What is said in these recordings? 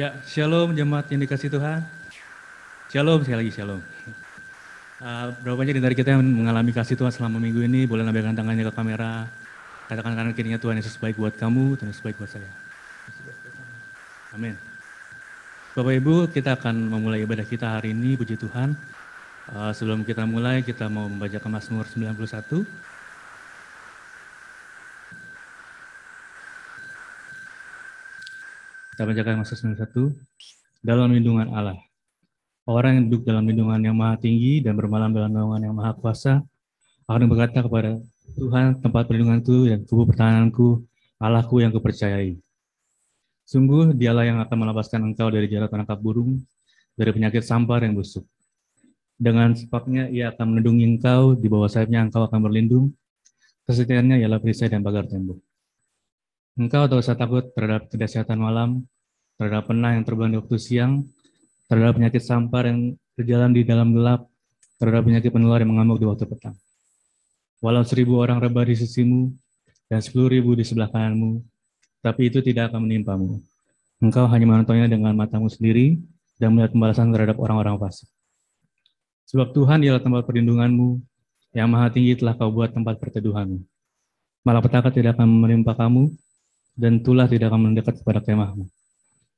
Ya, shalom jemaat yang dikasih Tuhan. Shalom, sekali lagi shalom. Berapa banyak dari kita yang mengalami kasih Tuhan selama minggu ini, boleh lambaikan tangannya ke kamera. Katakan kanan kirinya, Tuhan Yesus baik buat kamu, Tuhan Yesus baik buat saya. Amin. Bapak Ibu, kita akan memulai ibadah kita hari ini, puji Tuhan. Sebelum kita mulai, kita mau membacakan Mazmur 91. Kita bacakan Mazmur 91. Dalam lindungan Allah. Orang yang duduk dalam lindungan yang maha tinggi dan bermalam dalam naungan yang maha kuasa, akan berkata kepada Tuhan, tempat perlindunganku dan kubu pertahananku, Allahku yang kupercayai. Sungguh dialah yang akan melepaskan engkau dari jarak penangkap burung, dari penyakit sampar yang busuk. Dengan sebabnya ia akan melindungi engkau, di bawah sayapnya engkau akan berlindung, kesetiaannya ialah perisai dan pagar tembok. Engkau tak usah takut terhadap kedahsyatan malam, terhadap panah yang terbang di waktu siang, terhadap penyakit sampar yang berjalan di dalam gelap, terhadap penyakit penular yang mengamuk di waktu petang. Walau 1.000 orang rebah di sisimu dan 10.000 di sebelah kananmu, tapi itu tidak akan menimpamu. Engkau hanya menontonnya dengan matamu sendiri dan melihat pembalasan terhadap orang-orang fasik. Sebab Tuhan ialah tempat perlindunganmu, yang maha tinggi telah kau buat tempat perteduhanmu. Malapetaka tidak akan menimpa kamu, dan tulah tidak akan mendekat kepada kemahmu.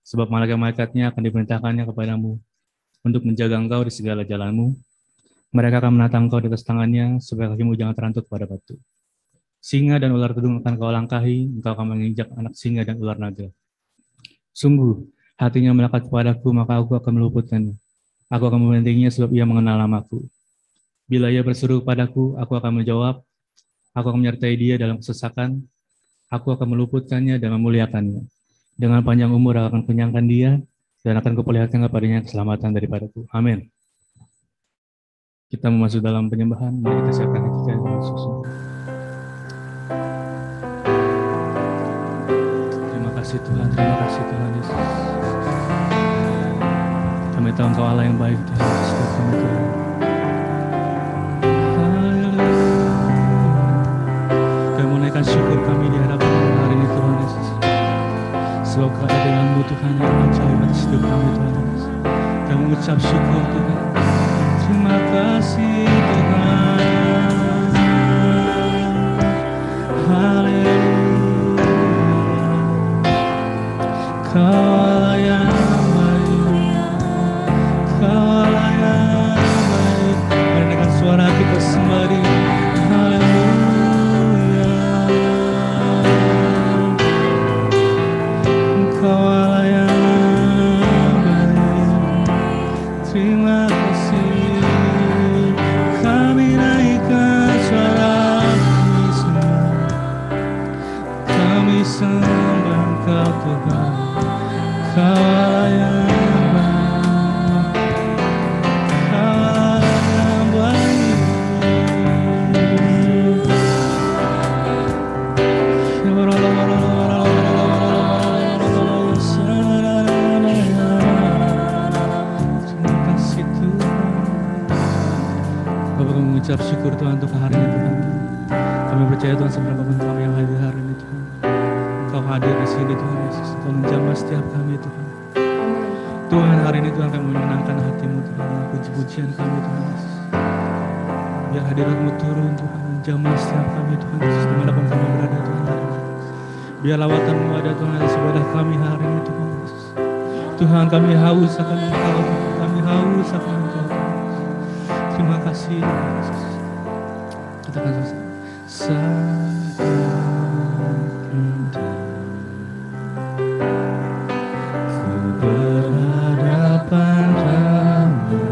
Sebab malaikat-malaikatnya akan diperintahkannya kepadamu untuk menjaga engkau di segala jalanmu. Mereka akan menatang engkau di atas tangannya, supaya kakimu jangan terantuk pada batu. Singa dan ular tudung akan kau langkahi, engkau akan menginjak anak singa dan ular naga. Sungguh, hatinya melekat kepadaku, maka aku akan meluputkannya. Aku akan membentenginya sebab ia mengenal namaku. Bila ia berseru padaku, aku akan menjawab. Aku akan menyertai dia dalam kesesakan. Aku akan meluputkannya dan memuliakannya. Dengan panjang umur aku akan kenyangkan dia, dan akan kuperlihatkan kepadanya keselamatan daripadaku. Amin. Kita memasuki dalam penyembahan, mari kita siapkan hati kita dengan sungguh. Terima kasih Tuhan Yesus. Kami tahu Engkau Allah yang baik, Tuhan. Setiap kami Tuhan. Kami menaikkan syukur kami di hadapan hari ini Tuhan Yesus. Sebab kehadiran-Mu Tuhan yang ajaib atas hidup kami Tuhan Yesus. Kami mengucap syukur Tuhan. Terima kasih Tuhan. Haleluya. Kau Allah yang baik. Kau Allah yang baik. Mari dengan suara kita sembari. Haleluya. Kau Allah yang baik. Terima kasih. Kami naikkan suara kami semua. Kami sembah Engkau Tuhan. Kau Allah yang baik. Kau Allah yang baik. Terima kasih Tuhan. Bapak kami mengucap syukur Tuhan untuk hari ini Tuhan. Kami percaya Tuhan seberapapun kami yang hadir hari ini Tuhan. Engkau hadir di sini Tuhan Yesus. Engkau menjamah setiap kami Tuhan. Tuhan hari ini Tuhan kami menyenangkan hati-Mu Tuhan. Puji-pujian kami Tuhan Yesus. Biar hadirat-Mu turun Tuhan. Menjamah setiap kami Tuhan Yesus. Dimanapun kami berada Tuhan hari ini. Biar lawatan-Mu ada Tuhan atas ibadah kami hari ini Tuhan Yesus. Tuhan kami haus akan Engkau Tuhan. Kami haus akan Engkau Tuhan. Terima kasih Tuhan Yesus. Katakan saat ku berhadapan denganmu,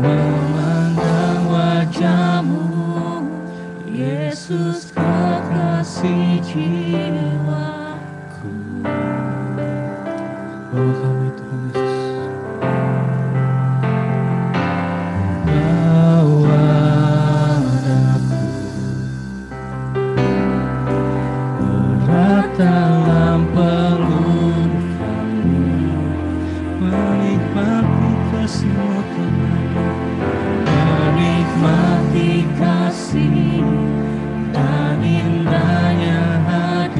memandang wajah-Mu, Yesus kekasih jiwaku. Bawa kami Tuhan Yesus. Dalam peluk-Mu, menikmati kasih-Mu Tuhan, menikmati kasih dan indahnya hadirat.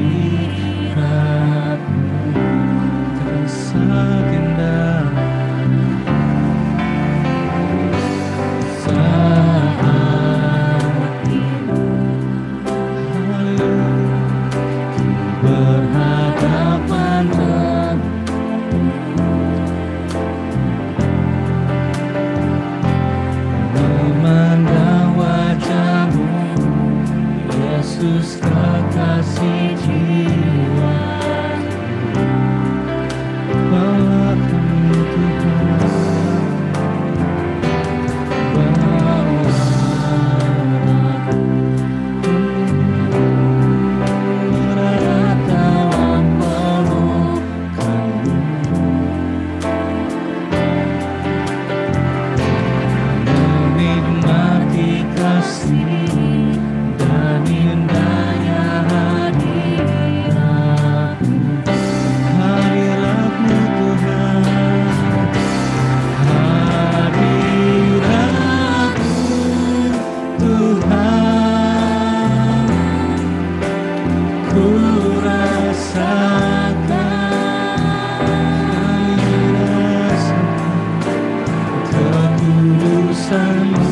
kekudusanmu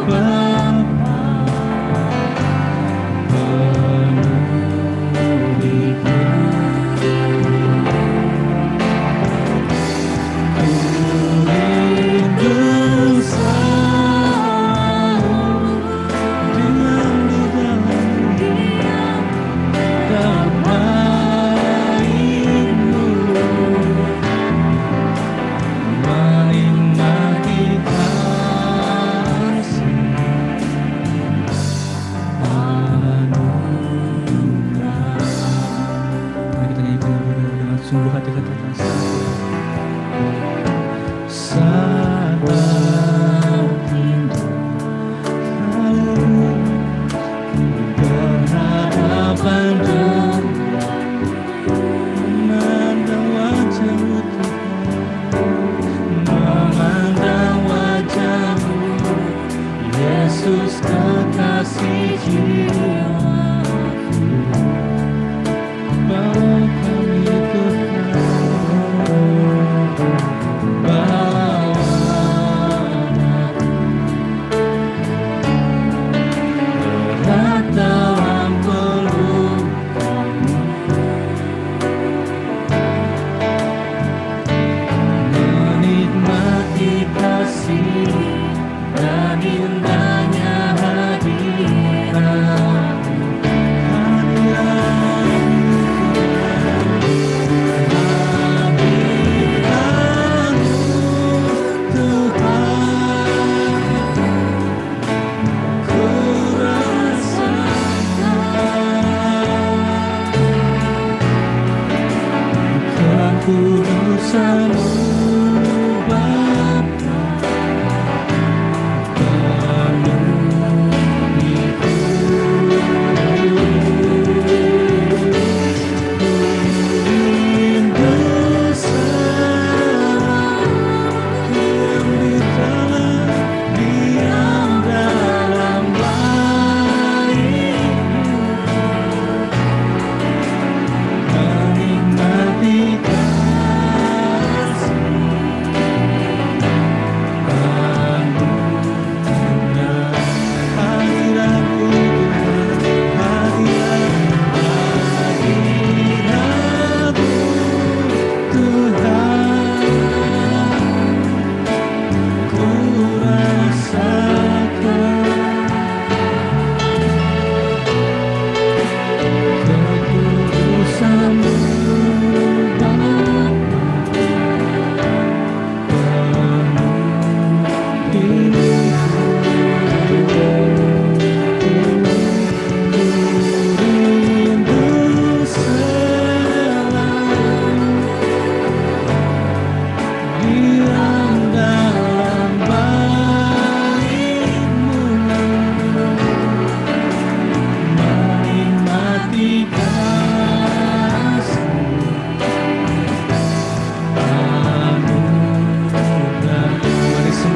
Bapa, penuhiku. Sungguh hati katakan sabar rindu berhadapan dengan memandang wajah-Mu Tuhan, memandang wajah-Mu Yesus kekasih jiwaku. Bawa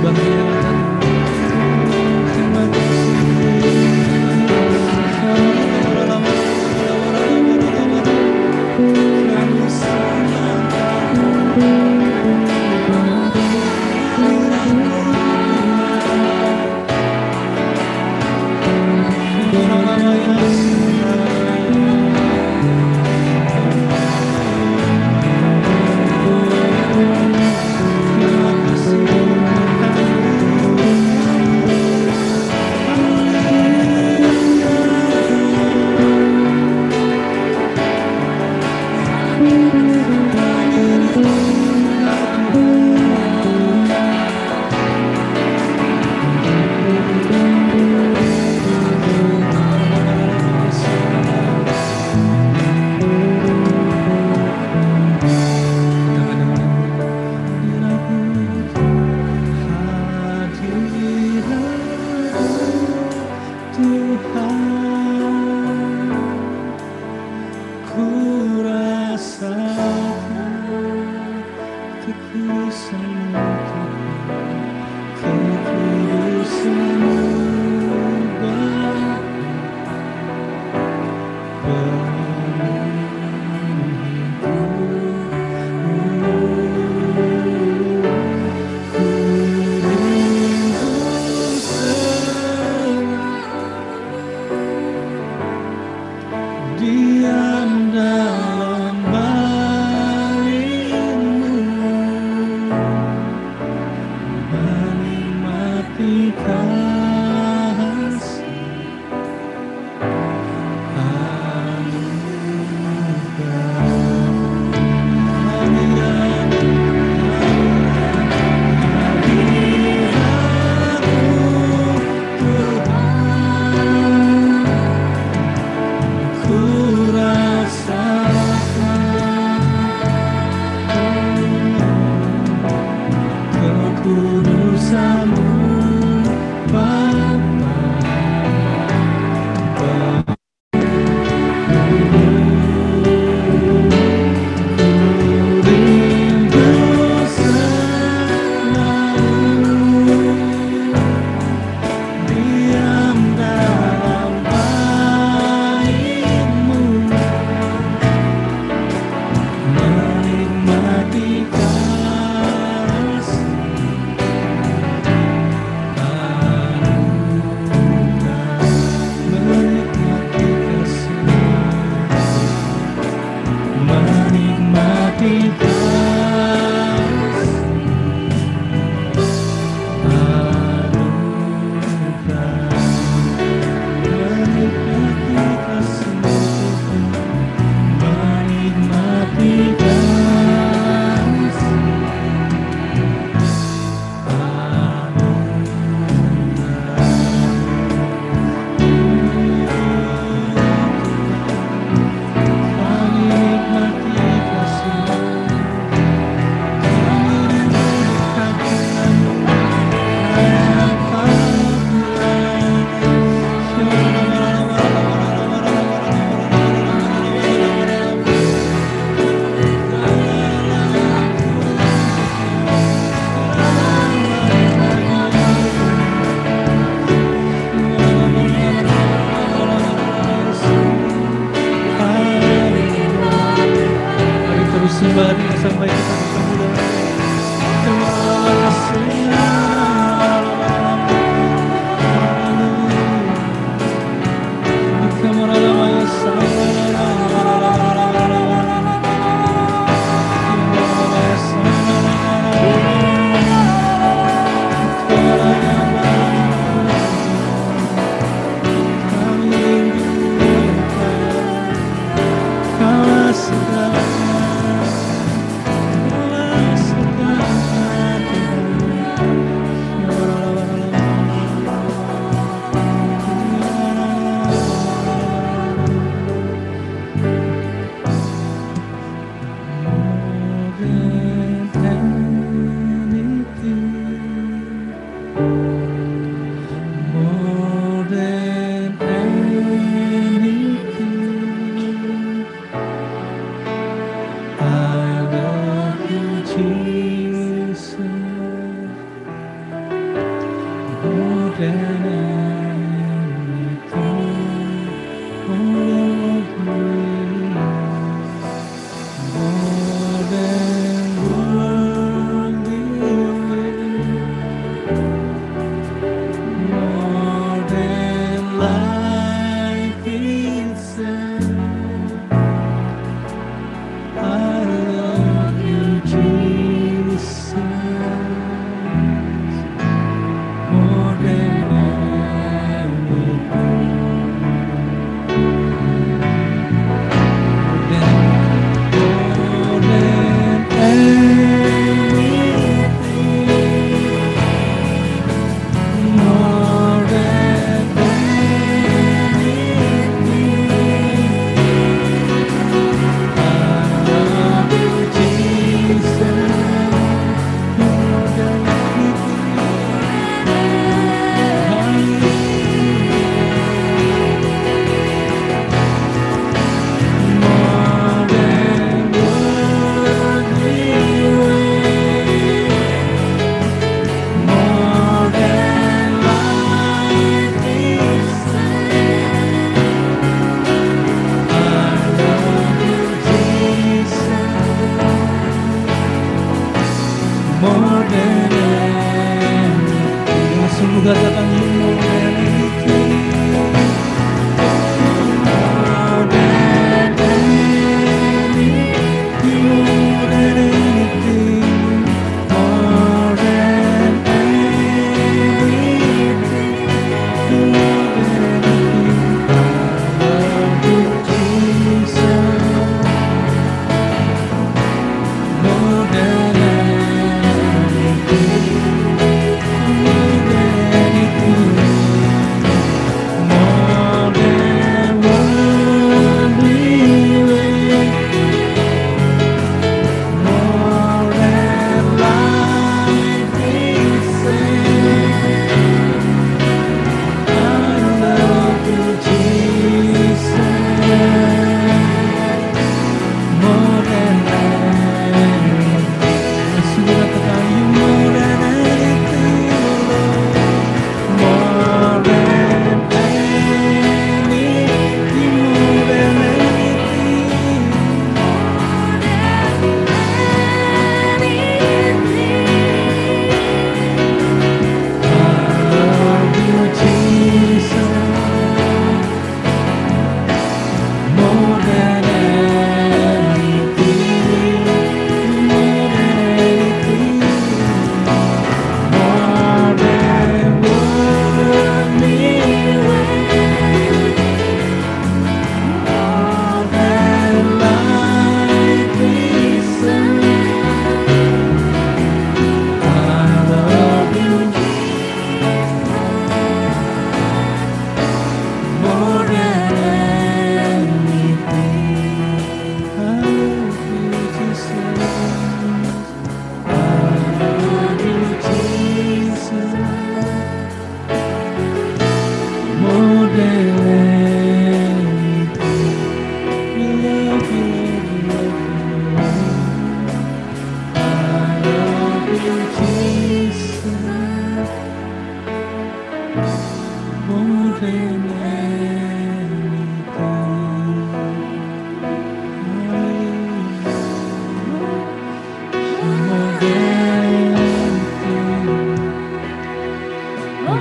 kami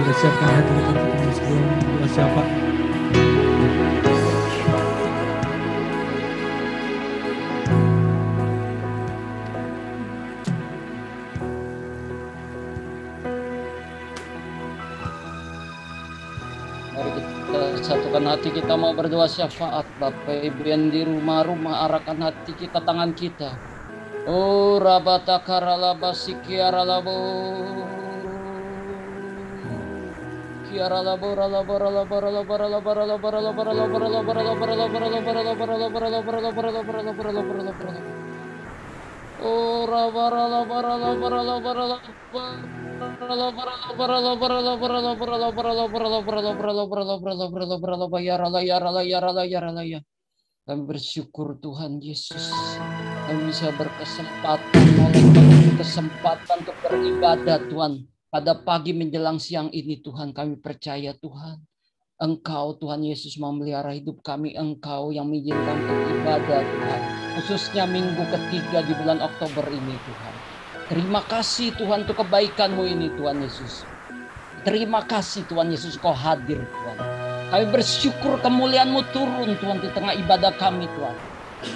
kita siapkan hati kita sebelum doa syafaat. Satukan hati kita mau berdoa syafaat. Bapak Ibu yang di rumah-rumah, arahkan hati kita, tangan kita. Oh rabata karalaba sikiaralabo kiaralabo ralabo ralabo ralabo ralabo ralabo ralabo ralabo ralabo ralabo ralabo ralabo ralabo ralabo ralabo ralabo ralabo ralabo ralabo. Oh rabaralabo ralabo ralabo ralabo. Kami bersyukur Tuhan Yesus, kami bisa berkesempatan untuk beribadah Tuhan. Pada pagi menjelang siang ini Tuhan, kami percaya Tuhan, Engkau Tuhan Yesus memelihara hidup kami, Engkau yang mengizinkan untuk ibadah Tuhan. Khususnya minggu ketiga di bulan Oktober ini Tuhan. Terima kasih Tuhan untuk kebaikan-Mu ini Tuhan Yesus. Terima kasih Tuhan Yesus, Kau hadir Tuhan. Kami bersyukur kemuliaan-Mu turun Tuhan di tengah ibadah kami Tuhan.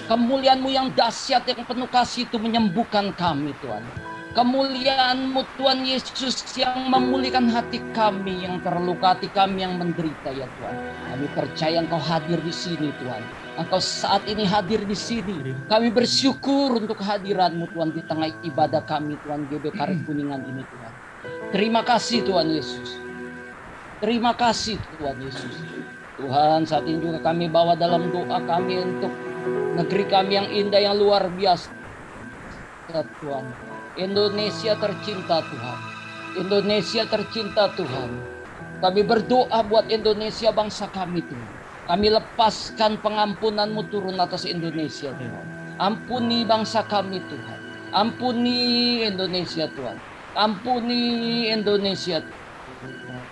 Kemuliaan-Mu yang dahsyat, yang penuh kasih itu menyembuhkan kami Tuhan. Kemuliaan-Mu Tuhan Yesus yang memulihkan hati kami yang terluka, hati kami yang menderita ya Tuhan. Kami percaya Engkau hadir di sini Tuhan. Engkau saat ini hadir di sini. Kami bersyukur untuk kehadiran-Mu Tuhan di tengah ibadah kami Tuhan GB Karet Kuningan ini Tuhan. Terima kasih Tuhan Yesus. Terima kasih Tuhan Yesus. Tuhan, saat ini juga kami bawa dalam doa kami untuk negeri kami yang indah, yang luar biasa Tuhan. Indonesia tercinta Tuhan. Indonesia tercinta Tuhan. Kami berdoa buat Indonesia, bangsa kami Tuhan. Kami lepaskan pengampunan-Mu turun atas Indonesia Tuhan. Ampuni bangsa kami Tuhan. Ampuni Indonesia Tuhan. Ampuni Indonesia Tuhan.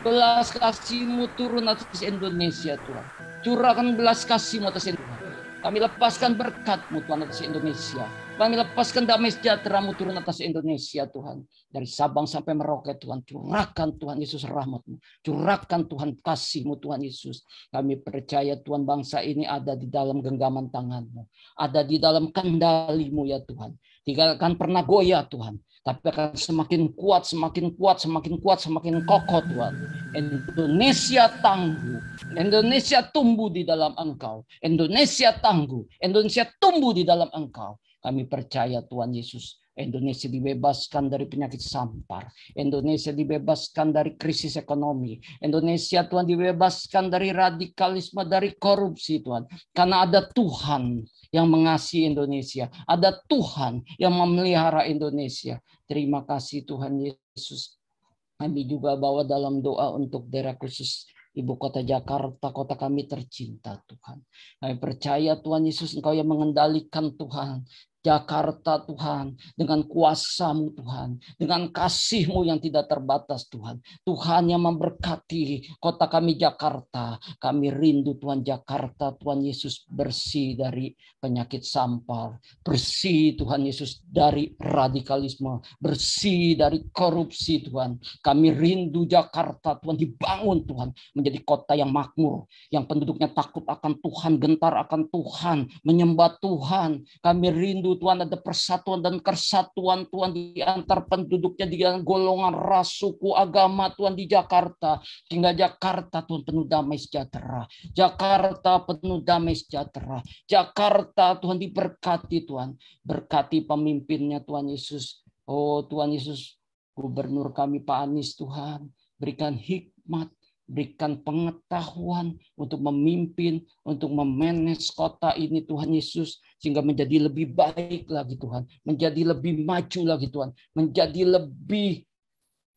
Belas kasih-Mu turun atas Indonesia Tuhan. Curahkan belas kasih-Mu atas Indonesia. Kami lepaskan berkat-Mu Tuhan atas Indonesia. Kami lepaskan damai sejahtera-Mu turun atas Indonesia Tuhan. Dari Sabang sampai Merauke Tuhan. Curahkan Tuhan Yesus rahmat-Mu. Curahkan Tuhan kasih-Mu Tuhan Yesus. Kami percaya Tuhan bangsa ini ada di dalam genggaman tangan-Mu. Ada di dalam kendali-Mu ya Tuhan. Tidak akan pernah goyah Tuhan. Tapi akan semakin kuat, semakin kuat, semakin kuat, semakin kokoh Tuhan. Indonesia tangguh. Indonesia tumbuh di dalam Engkau. Indonesia tangguh. Indonesia tumbuh di dalam Engkau. Kami percaya Tuhan Yesus. Indonesia dibebaskan dari penyakit sampar. Indonesia dibebaskan dari krisis ekonomi. Indonesia Tuhan dibebaskan dari radikalisme, dari korupsi Tuhan. Karena ada Tuhan yang mengasihi Indonesia. Ada Tuhan yang memelihara Indonesia. Terima kasih Tuhan Yesus. Kami juga bawa dalam doa untuk daerah khusus Ibu Kota Jakarta, kota kami tercinta Tuhan. Kami percaya Tuhan Yesus Engkau yang mengendalikan Tuhan. Jakarta Tuhan, dengan kuasa-Mu Tuhan, dengan kasih-Mu yang tidak terbatas Tuhan. Tuhan yang memberkati kota kami Jakarta. Kami rindu Tuhan Jakarta, Tuhan Yesus bersih dari penyakit sampar. Bersih Tuhan Yesus dari radikalisme. Bersih dari korupsi Tuhan. Kami rindu Jakarta Tuhan dibangun Tuhan. Menjadi kota yang makmur. Yang penduduknya takut akan Tuhan, gentar akan Tuhan, menyembah Tuhan. Kami rindu Tuhan ada persatuan dan kesatuan Tuhan di antar penduduknya, di golongan ras, suku, agama Tuhan di Jakarta. Hingga Jakarta Tuhan penuh damai sejahtera. Jakarta penuh damai sejahtera. Jakarta Tuhan diberkati Tuhan. Berkati pemimpinnya Tuhan Yesus. Oh Tuhan Yesus, Gubernur kami Pak Anies Tuhan. Berikan hikmat. Berikan pengetahuan untuk memimpin, untuk memanage kota ini Tuhan Yesus. Sehingga menjadi lebih baik lagi Tuhan. Menjadi lebih maju lagi Tuhan. Menjadi lebih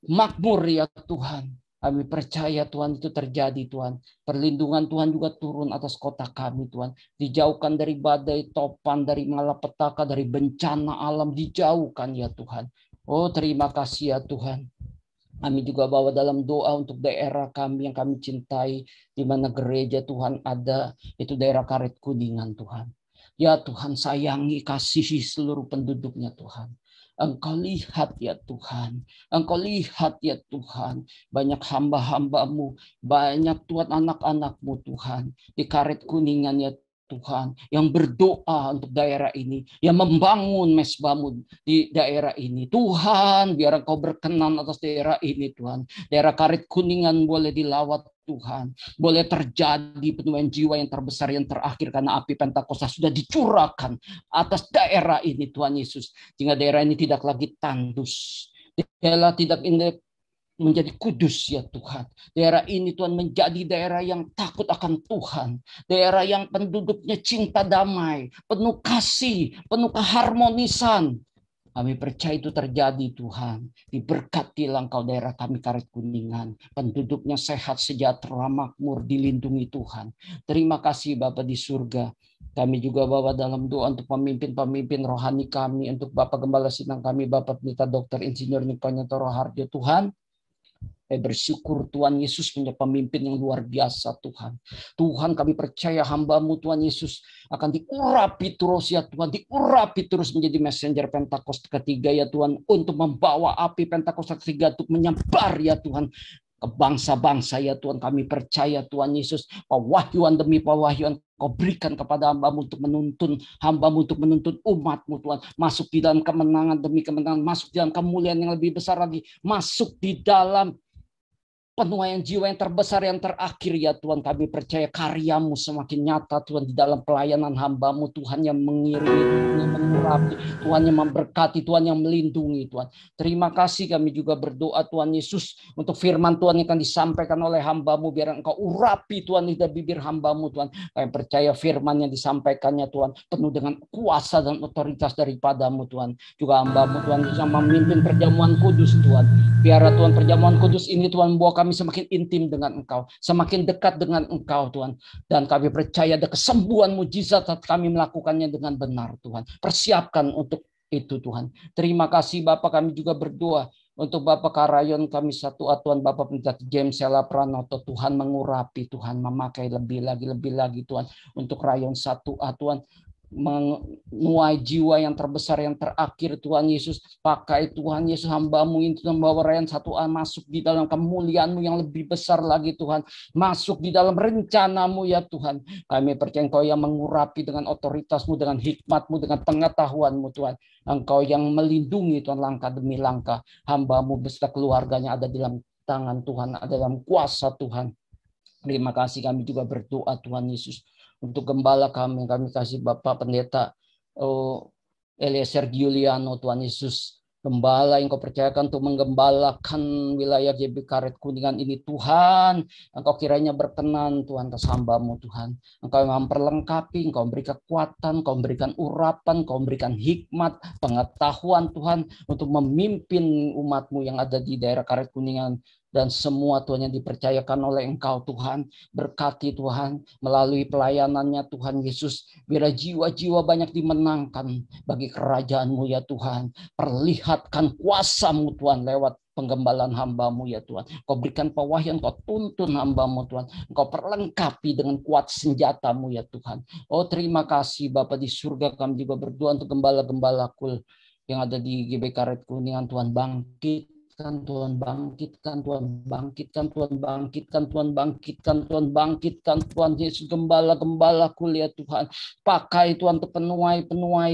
makmur ya Tuhan. Kami percaya Tuhan itu terjadi Tuhan. Perlindungan Tuhan juga turun atas kota kami Tuhan. Dijauhkan dari badai topan, dari malapetaka, dari bencana alam. Dijauhkan ya Tuhan. Oh terima kasih ya Tuhan. Kami juga bawa dalam doa untuk daerah kami yang kami cintai, di mana gereja Tuhan ada, itu daerah Karet Kuningan Tuhan. Ya Tuhan sayangi, kasihi seluruh penduduknya Tuhan. Engkau lihat ya Tuhan. Engkau lihat ya Tuhan. Banyak hamba-hambamu. Banyak Tuhan anak-anakmu Tuhan. Di Karet Kuningan ya Tuhan, yang berdoa untuk daerah ini, yang membangun mesbahmu di daerah ini. Tuhan, biar Engkau berkenan atas daerah ini Tuhan. Daerah Karet Kuningan boleh dilawat Tuhan. Boleh terjadi penuaian jiwa yang terbesar yang terakhir karena api Pentakosta sudah dicurahkan atas daerah ini Tuhan Yesus. Sehingga daerah ini tidak lagi tandus. Daerah tidak menjadi kudus ya Tuhan. Daerah ini Tuhan menjadi daerah yang takut akan Tuhan. Daerah yang penduduknya cinta damai, penuh kasih, penuh keharmonisan. Kami percaya itu terjadi Tuhan. Diberkatilah Engkau daerah kami Karet Kuningan. Penduduknya sehat, sejahtera, makmur, dilindungi Tuhan. Terima kasih Bapa di surga. Kami juga bawa dalam doa untuk pemimpin-pemimpin rohani kami, untuk Bapak Gembala Sidang kami, Bapak Pendeta Dr. Insinyur Nipanyantoro Harjo Tuhan. Saya bersyukur Tuhan Yesus punya pemimpin yang luar biasa Tuhan. Tuhan kami percaya hamba-Mu Tuhan Yesus akan diurapi terus ya Tuhan. Diurapi terus menjadi messenger Pentakosta ketiga ya Tuhan. Untuk membawa api Pentakosta ketiga untuk menyebar ya Tuhan. Ke bangsa-bangsa ya Tuhan. Kami percaya Tuhan Yesus. Pewahyuan demi pewahyuan Kau berikan kepada hamba-Mu untuk menuntun. Hamba-Mu untuk menuntun umat-Mu Tuhan. Masuk di dalam kemenangan demi kemenangan. Masuk di dalam kemuliaan yang lebih besar lagi. Masuk di dalam penuaian jiwa yang terbesar yang terakhir ya Tuhan. Kami percaya karya-Mu semakin nyata Tuhan di dalam pelayanan hamba-Mu. Tuhan yang mengiringi, Tuhan yang mengurapi, Tuhan yang memberkati, Tuhan yang melindungi Tuhan. Terima kasih kami juga berdoa Tuhan Yesus untuk firman Tuhan yang akan disampaikan oleh hamba-Mu. Biar Engkau urapi Tuhan di bibir hamba-Mu Tuhan. Kami percaya firman yang disampaikannya Tuhan penuh dengan kuasa dan otoritas daripada-Mu Tuhan. Juga hamba-Mu Tuhan bisa memimpin perjamuan kudus Tuhan. Biar Tuhan perjamuan kudus ini Tuhan bawa kami semakin intim dengan Engkau, semakin dekat dengan Engkau Tuhan. Dan kami percaya ada kesembuhan mujizat saat kami melakukannya dengan benar Tuhan. Persiapkan untuk itu Tuhan. Terima kasih Bapak, kami juga berdoa untuk Bapak Karayon kami satu Tuhan, Bapak Pendeta James Sela Pranoto, Tuhan mengurapi, Tuhan memakai lebih lagi Tuhan untuk Rayon 1A Tuhan. Menuai jiwa yang terbesar yang terakhir Tuhan Yesus. Pakai Tuhan Yesus hamba-Mu itu membawa Rayon 1A masuk di dalam kemuliaan-Mu yang lebih besar lagi Tuhan. Masuk di dalam rencana-Mu ya Tuhan. Kami percaya Engkau yang mengurapi dengan otoritas-Mu, dengan hikmat-Mu, dengan pengetahuan-Mu Tuhan. Engkau yang melindungi Tuhan langkah demi langkah. Hamba-Mu beserta keluarganya ada di dalam tangan Tuhan, ada dalam kuasa Tuhan. Terima kasih kami juga berdoa Tuhan Yesus. Untuk gembala kami kasih Bapak Pendeta Eliezer Giuliano Tuhan Yesus. Gembala yang Kau percayakan untuk menggembalakan wilayah GB Karet Kuningan ini Tuhan. Engkau kiranya berkenan Tuhan atas hamba-Mu Tuhan. Engkau yang memperlengkapi, Engkau memberi kekuatan, Engkau memberikan urapan, Engkau memberikan hikmat, pengetahuan Tuhan untuk memimpin umat-Mu yang ada di daerah Karet Kuningan. Dan semua Tuhan yang dipercayakan oleh Engkau Tuhan. Berkati Tuhan melalui pelayanannya Tuhan Yesus. Biar jiwa-jiwa banyak dimenangkan bagi kerajaan-Mu ya Tuhan. Perlihatkan kuasa-Mu Tuhan lewat penggembalaan hamba-Mu ya Tuhan. Kau berikan pewahyuan, Kau tuntun hamba-Mu Tuhan. Kau perlengkapi dengan kuat senjata-Mu ya Tuhan. Oh terima kasih Bapa di surga, kami juga berdoa untuk gembala-gembala kul yang ada di GB Karet Kuningan Tuhan. Tuhan bangkitkan, Tuhan bangkitkan, Tuhan bangkitkan, Tuhan bangkitkan, Tuhan bangkitkan, Tuhan Yesus gembala-gembala kuliah Tuhan. Pakai Tuhan untuk penuai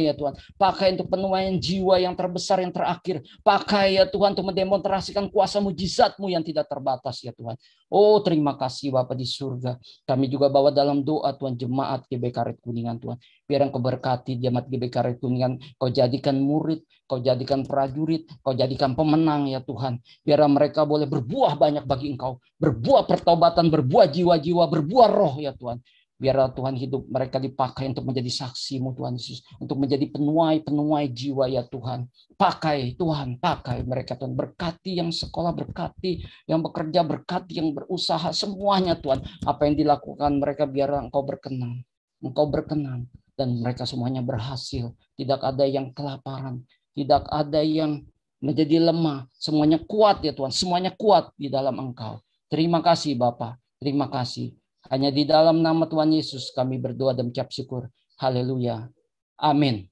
ya Tuhan. Pakai untuk penuaian jiwa yang terbesar yang terakhir. Pakai ya Tuhan untuk mendemonstrasikan kuasa mujizat-Mu yang tidak terbatas ya Tuhan. Oh terima kasih Bapa di surga. Kami juga bawa dalam doa Tuhan jemaat GB Karet Kuningan Tuhan. Biar Engkau berkati jemaat GB Karet Kuningan. Kau jadikan murid, Kau jadikan prajurit, Kau jadikan pemenang ya Tuhan. Biar mereka boleh berbuah banyak bagi Engkau. Berbuah pertobatan, berbuah jiwa-jiwa, berbuah roh ya Tuhan. Biar Tuhan hidup mereka dipakai untuk menjadi saksi-Mu Tuhan Yesus. Untuk menjadi penuai jiwa ya Tuhan. Pakai Tuhan, pakai mereka Tuhan. Berkati yang sekolah, berkati yang bekerja, berkati yang berusaha. Semuanya Tuhan. Apa yang dilakukan mereka biar Engkau berkenan. Engkau berkenan. Dan mereka semuanya berhasil. Tidak ada yang kelaparan. Tidak ada yang menjadi lemah. Semuanya kuat ya Tuhan. Semuanya kuat di dalam Engkau. Terima kasih Bapa. Terima kasih. Hanya di dalam nama Tuhan Yesus kami berdoa dan mengucap syukur. Haleluya. Amin.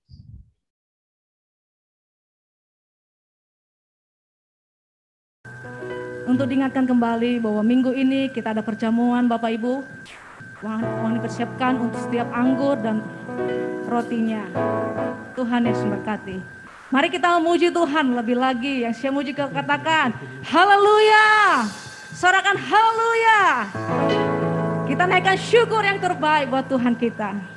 Untuk diingatkan kembali bahwa minggu ini kita ada perjamuan Bapak Ibu. Uang dipersiapkan untuk setiap anggur dan rotinya. Tuhan Yesus memberkati. Mari kita memuji Tuhan lebih lagi. Yang saya muji katakan haleluya. Sorakan haleluya. Kita naikkan syukur yang terbaik buat Tuhan kita.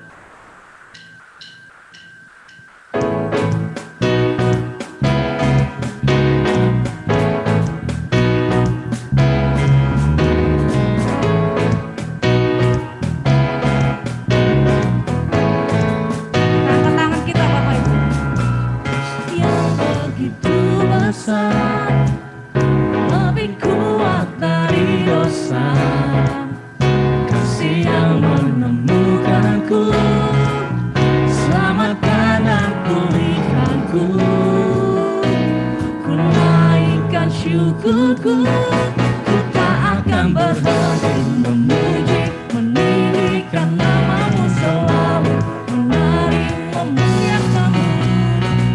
Lebih kuat dari dosa, kasih yang menemukanku, selamatkan dan pulihkanku. Ku naikkan syukurku, ku tak akan berhenti memuji, meninggikan namamu selalu, menari memuliakanmu,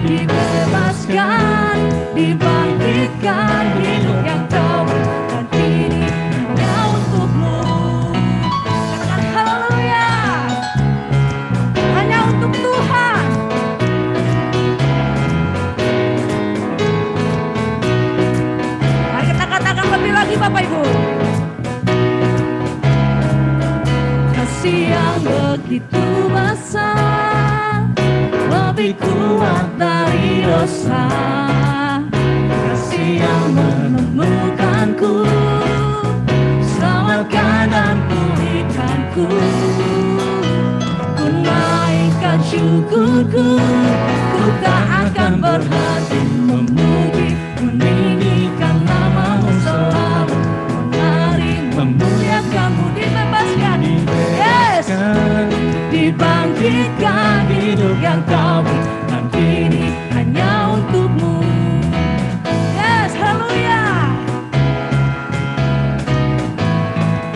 dibebaskan, dibangkitkan, hidup yang kau dan kini hanya untukmu. Katakan haleluya, hanya untuk Tuhan. Mari kita katakan lebih lagi Bapak Ibu. Kasih yang begitu besar, lebih kuat dari dosa, kasih yang menemukanku, selamatkan dan pulihkanku. Ku naikkan syukurku, ku tak akan berhenti memuji, meninggikan namamu selalu, menari memuliakanmu, dibebaskan, yes, dibangkitkan, hidup yang kau dan kini hanya untukmu. Yes, haleluya.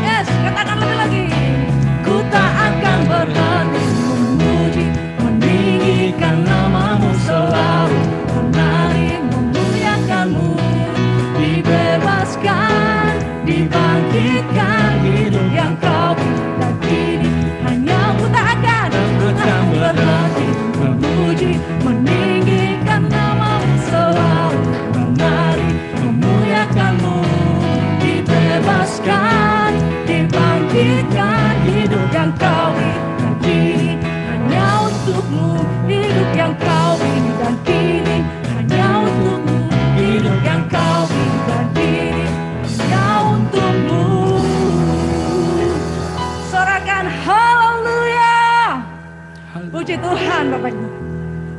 Yes, katakan lebih lagi. Ku tak akan berhenti memuji, meninggikan namamu selalu, menari memuliakanmu, dibebaskan, dibangkitkan, hidup yang kau dan kini hanya ku tak akan berhenti memuji, meninggikan namamu selalu, menari memuliakanmu, dibebaskan, dibangkitkan, hidup yang kau dan kini hanya untukmu, hidup yang kau dan kini hanya untukmu, hidup yang kau dan kini hanya untukmu. Sorakan haleluya. Puji Tuhan Bapak Ibu.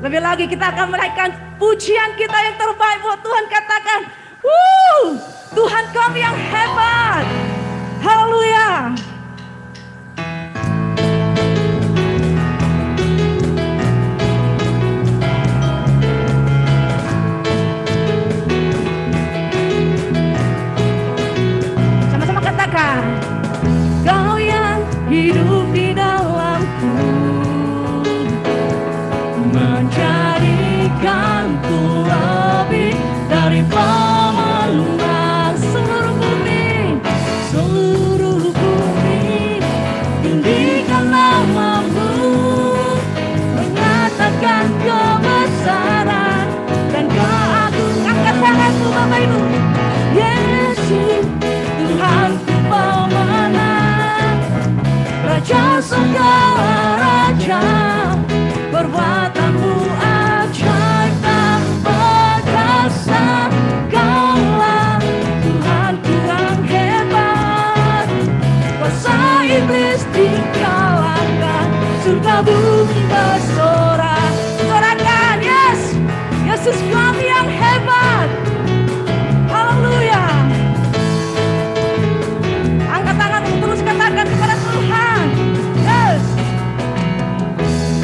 Lebih lagi kita akan menaikkan pujian kita yang terbaik buat Tuhan. Katakan, Tuhan kami yang hebat. Haleluya. Sama-sama katakan, Kau yang hidup di dalamku, menjadikanku lebih dari pemenang. Seluruh bumi, tinggikan namamu, menyatakan kebesaran dan keagungan. Angkat tanganmu Bapak Ibu. Yesus, Tuhanku pemenang, Raja segala raja, perbuatanmu ajaib dan perkasa. Kaulah Tuhanku yang hebat, kuasa iblis dikalahkan, surga bumi bersorak. Sorakan, yes, Yesus kami yang hebat. Haleluya. Angkat tanganmu, terus katakan kepada Tuhan, yes.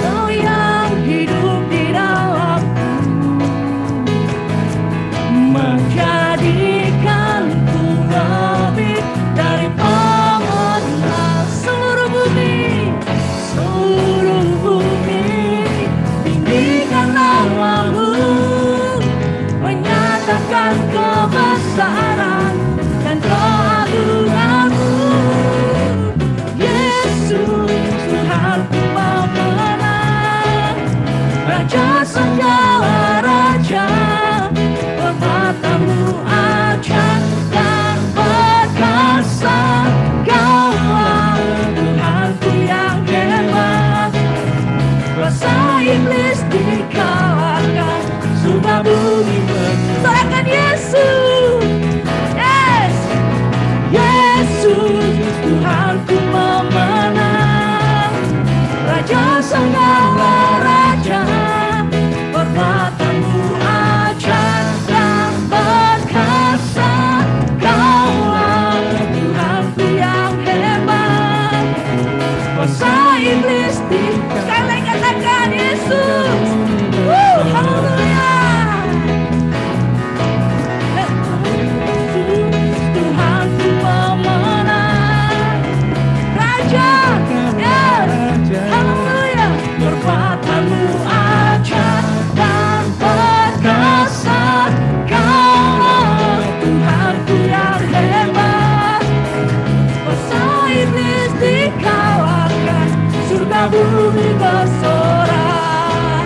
Kau yang hidup di dalamku, menjadikanku lebih dari pemenang. Seluruh bumi, tinggikan namamu, menyatakan kebesaran dan keagunganmu. Yesus Tuhanku pemenang, Raja segala raja, perbuatanmu ajaib dan perkasa. Kaulah Tuhanku yang hebat, kuasa iblis dikalahkan, surga bumi bersorakan Yesus. Yes, Yesus Tuhanku pemenang, Raja segala raja, perbuatanmu ajaib dan perkasa. Kaulah Tuhanku yang hebat, kuasa iblis sekali lagi katakan Yesus. Haleluya. Tuhanku pemenang, Raja, haleluya. Perbuatanmu ajaib dan perkasa. Kaulah Tuhanku yang hebat, kuasa iblis dikalahkan, surga bumi bersorak.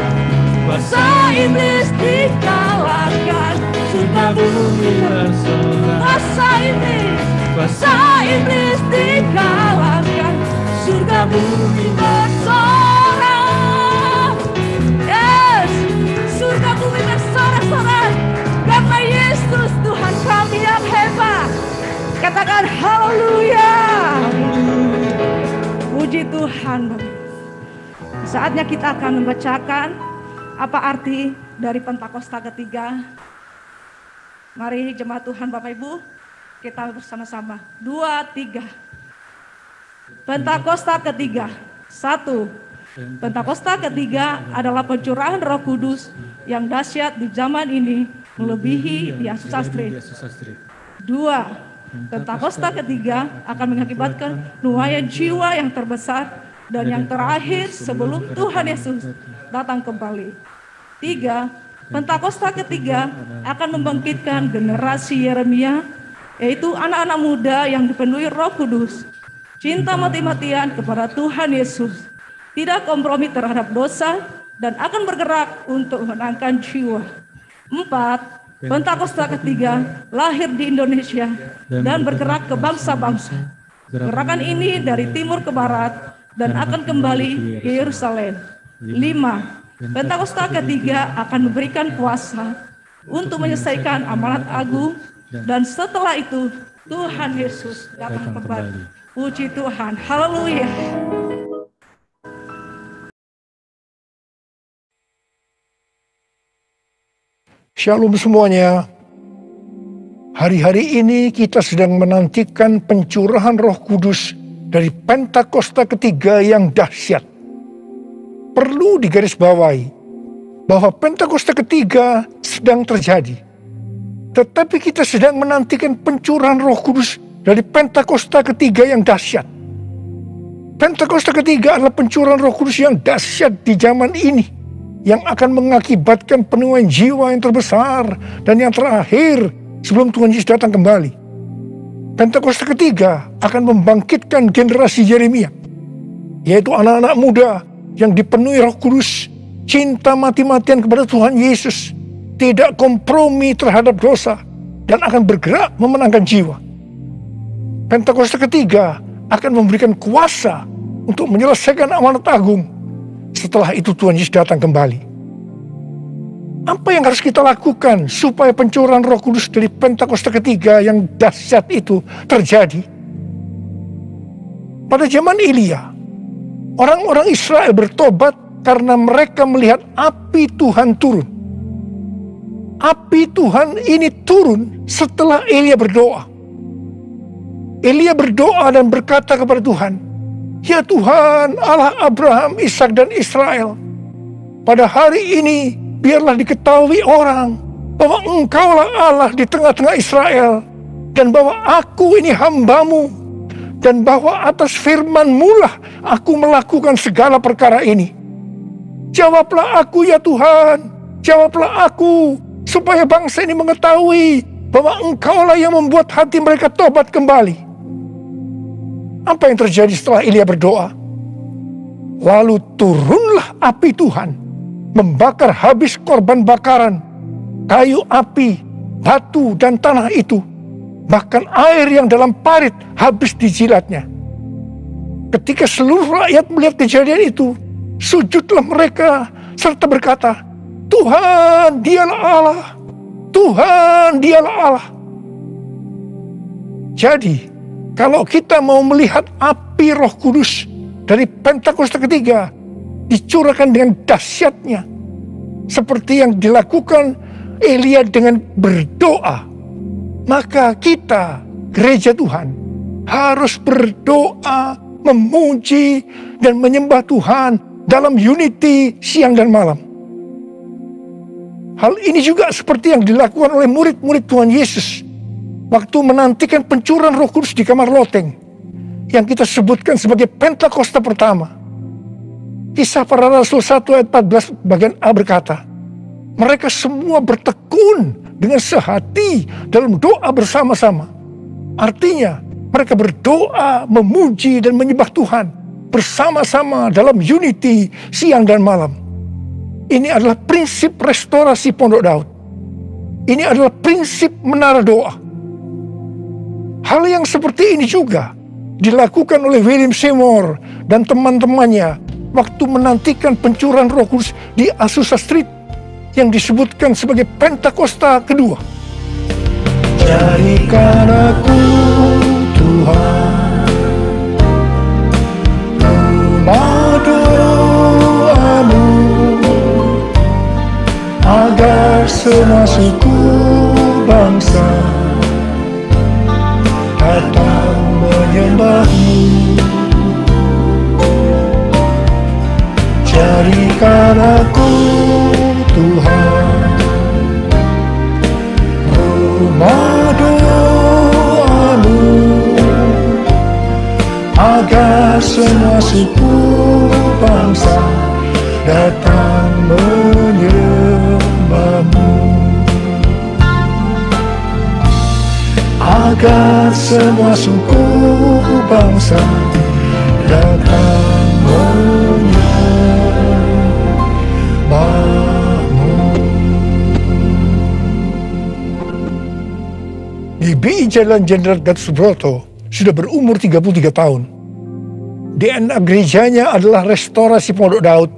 Kuasa iblis dikalahkan, surga bumi bersorak. Kuasa iblis dikalahkan, surga bumi bersorak. Yes, surga bumi bersorak-sorak karena Yesus Tuhan kami yang hebat. Katakan haleluya. Puji Tuhan. Saatnya kita akan membacakan apa arti dari Pentakosta ketiga. Mari jemaat Tuhan Bapak Ibu, kita bersama-sama. 2, 3. Pentakosta ketiga. 1. Pentakosta ketiga adalah pencurahan Roh Kudus yang dahsyat di zaman ini, melebihi Yesus Astri. 2. Pentakosta ketiga akan mengakibatkan nuaian jiwa yang terbesar dan yang terakhir sebelum Tuhan Yesus datang kembali. 3. Pentakosta ketiga akan membangkitkan generasi Yeremia, yaitu anak-anak muda yang dipenuhi Roh Kudus, cinta mati-matian kepada Tuhan Yesus, tidak kompromi terhadap dosa, dan akan bergerak untuk memenangkan jiwa. 4. Pentakosta ketiga lahir di Indonesia dan bergerak ke bangsa-bangsa. Gerakan ini dari timur ke barat dan akan kembali ke Yerusalem. 5. Pentakosta ketiga akan memberikan kuasa untuk menyelesaikan amanat agung, dan setelah itu Tuhan Yesus datang kembali. Puji Tuhan, haleluya. Shalom semuanya. Hari-hari ini kita sedang menantikan pencurahan Roh Kudus dari Pentakosta ketiga yang dahsyat. Perlu digarisbawahi bahwa Pentakosta ketiga sedang terjadi. Tetapi kita sedang menantikan pencurahan Roh Kudus dari Pentakosta ketiga yang dahsyat. Pentakosta ketiga adalah pencurahan Roh Kudus yang dahsyat di zaman ini, yang akan mengakibatkan penuaian jiwa yang terbesar dan yang terakhir sebelum Tuhan Yesus datang kembali. Pentakosta ketiga akan membangkitkan generasi Yeremia, yaitu anak-anak muda yang dipenuhi Roh Kudus, cinta mati-matian kepada Tuhan Yesus, tidak kompromi terhadap dosa, dan akan bergerak memenangkan jiwa. Pentakosta ketiga akan memberikan kuasa untuk menyelesaikan amanat agung. Setelah itu Tuhan Yesus datang kembali. Apa yang harus kita lakukan supaya pencurahan Roh Kudus dari Pentakosta ketiga yang dahsyat itu terjadi? Pada zaman Elia, orang-orang Israel bertobat karena mereka melihat api Tuhan turun. Api Tuhan ini turun setelah Elia berdoa. Elia berdoa dan berkata kepada Tuhan, "Ya Tuhan, Allah Abraham, Ishak dan Israel, pada hari ini biarlah diketahui orang bahwa Engkaulah Allah di tengah-tengah Israel, dan bahwa aku ini hamba-Mu, dan bahwa atas firman-Mu lah aku melakukan segala perkara ini. Jawablah aku ya Tuhan, jawablah aku, supaya bangsa ini mengetahui bahwa Engkaulah yang membuat hati mereka tobat kembali. Apa yang terjadi setelah Elia berdoa? Lalu turunlah api Tuhan, membakar habis korban bakaran, kayu api, batu dan tanah itu. Bahkan air yang dalam parit habis dijilatnya. Ketika seluruh rakyat melihat kejadian itu, sujudlah mereka serta berkata, Tuhan dialah Allah, Tuhan dialah Allah. Jadi, kalau kita mau melihat api Roh Kudus dari Pentakosta ketiga dicurahkan dengan dahsyatnya, seperti yang dilakukan Elia dengan berdoa, maka kita, gereja Tuhan, harus berdoa, memuji, dan menyembah Tuhan dalam unity siang dan malam. Hal ini juga seperti yang dilakukan oleh murid-murid Tuhan Yesus waktu menantikan pencurahan Roh Kudus di kamar loteng, yang kita sebutkan sebagai Pentakosta pertama. Kisah Para Rasul 1 ayat 14 bagian A berkata, mereka semua bertekun dengan sehati dalam doa bersama-sama. Artinya, mereka berdoa, memuji, dan menyembah Tuhan bersama-sama dalam unity siang dan malam. Ini adalah prinsip restorasi Pondok Daud. Ini adalah prinsip menara doa. Hal yang seperti ini juga dilakukan oleh William Seymour dan teman-temannya waktu menantikan pencurahan Roh Kudus di Azusa Street yang disebutkan sebagai Pentakosta kedua. Jadikan aku Tuhan rumah doamu, agar semua suku bangsa datang menyembahmu. Jadikan aku Tuhan rumah doamu, agar semua suku bangsa datang menyembahmu. Agar semua suku bangsa datang menyembahmu. GBI Jalan Jenderal Gatot Subroto sudah berumur 33 tahun. DNA gerejanya adalah restorasi Pondok Daud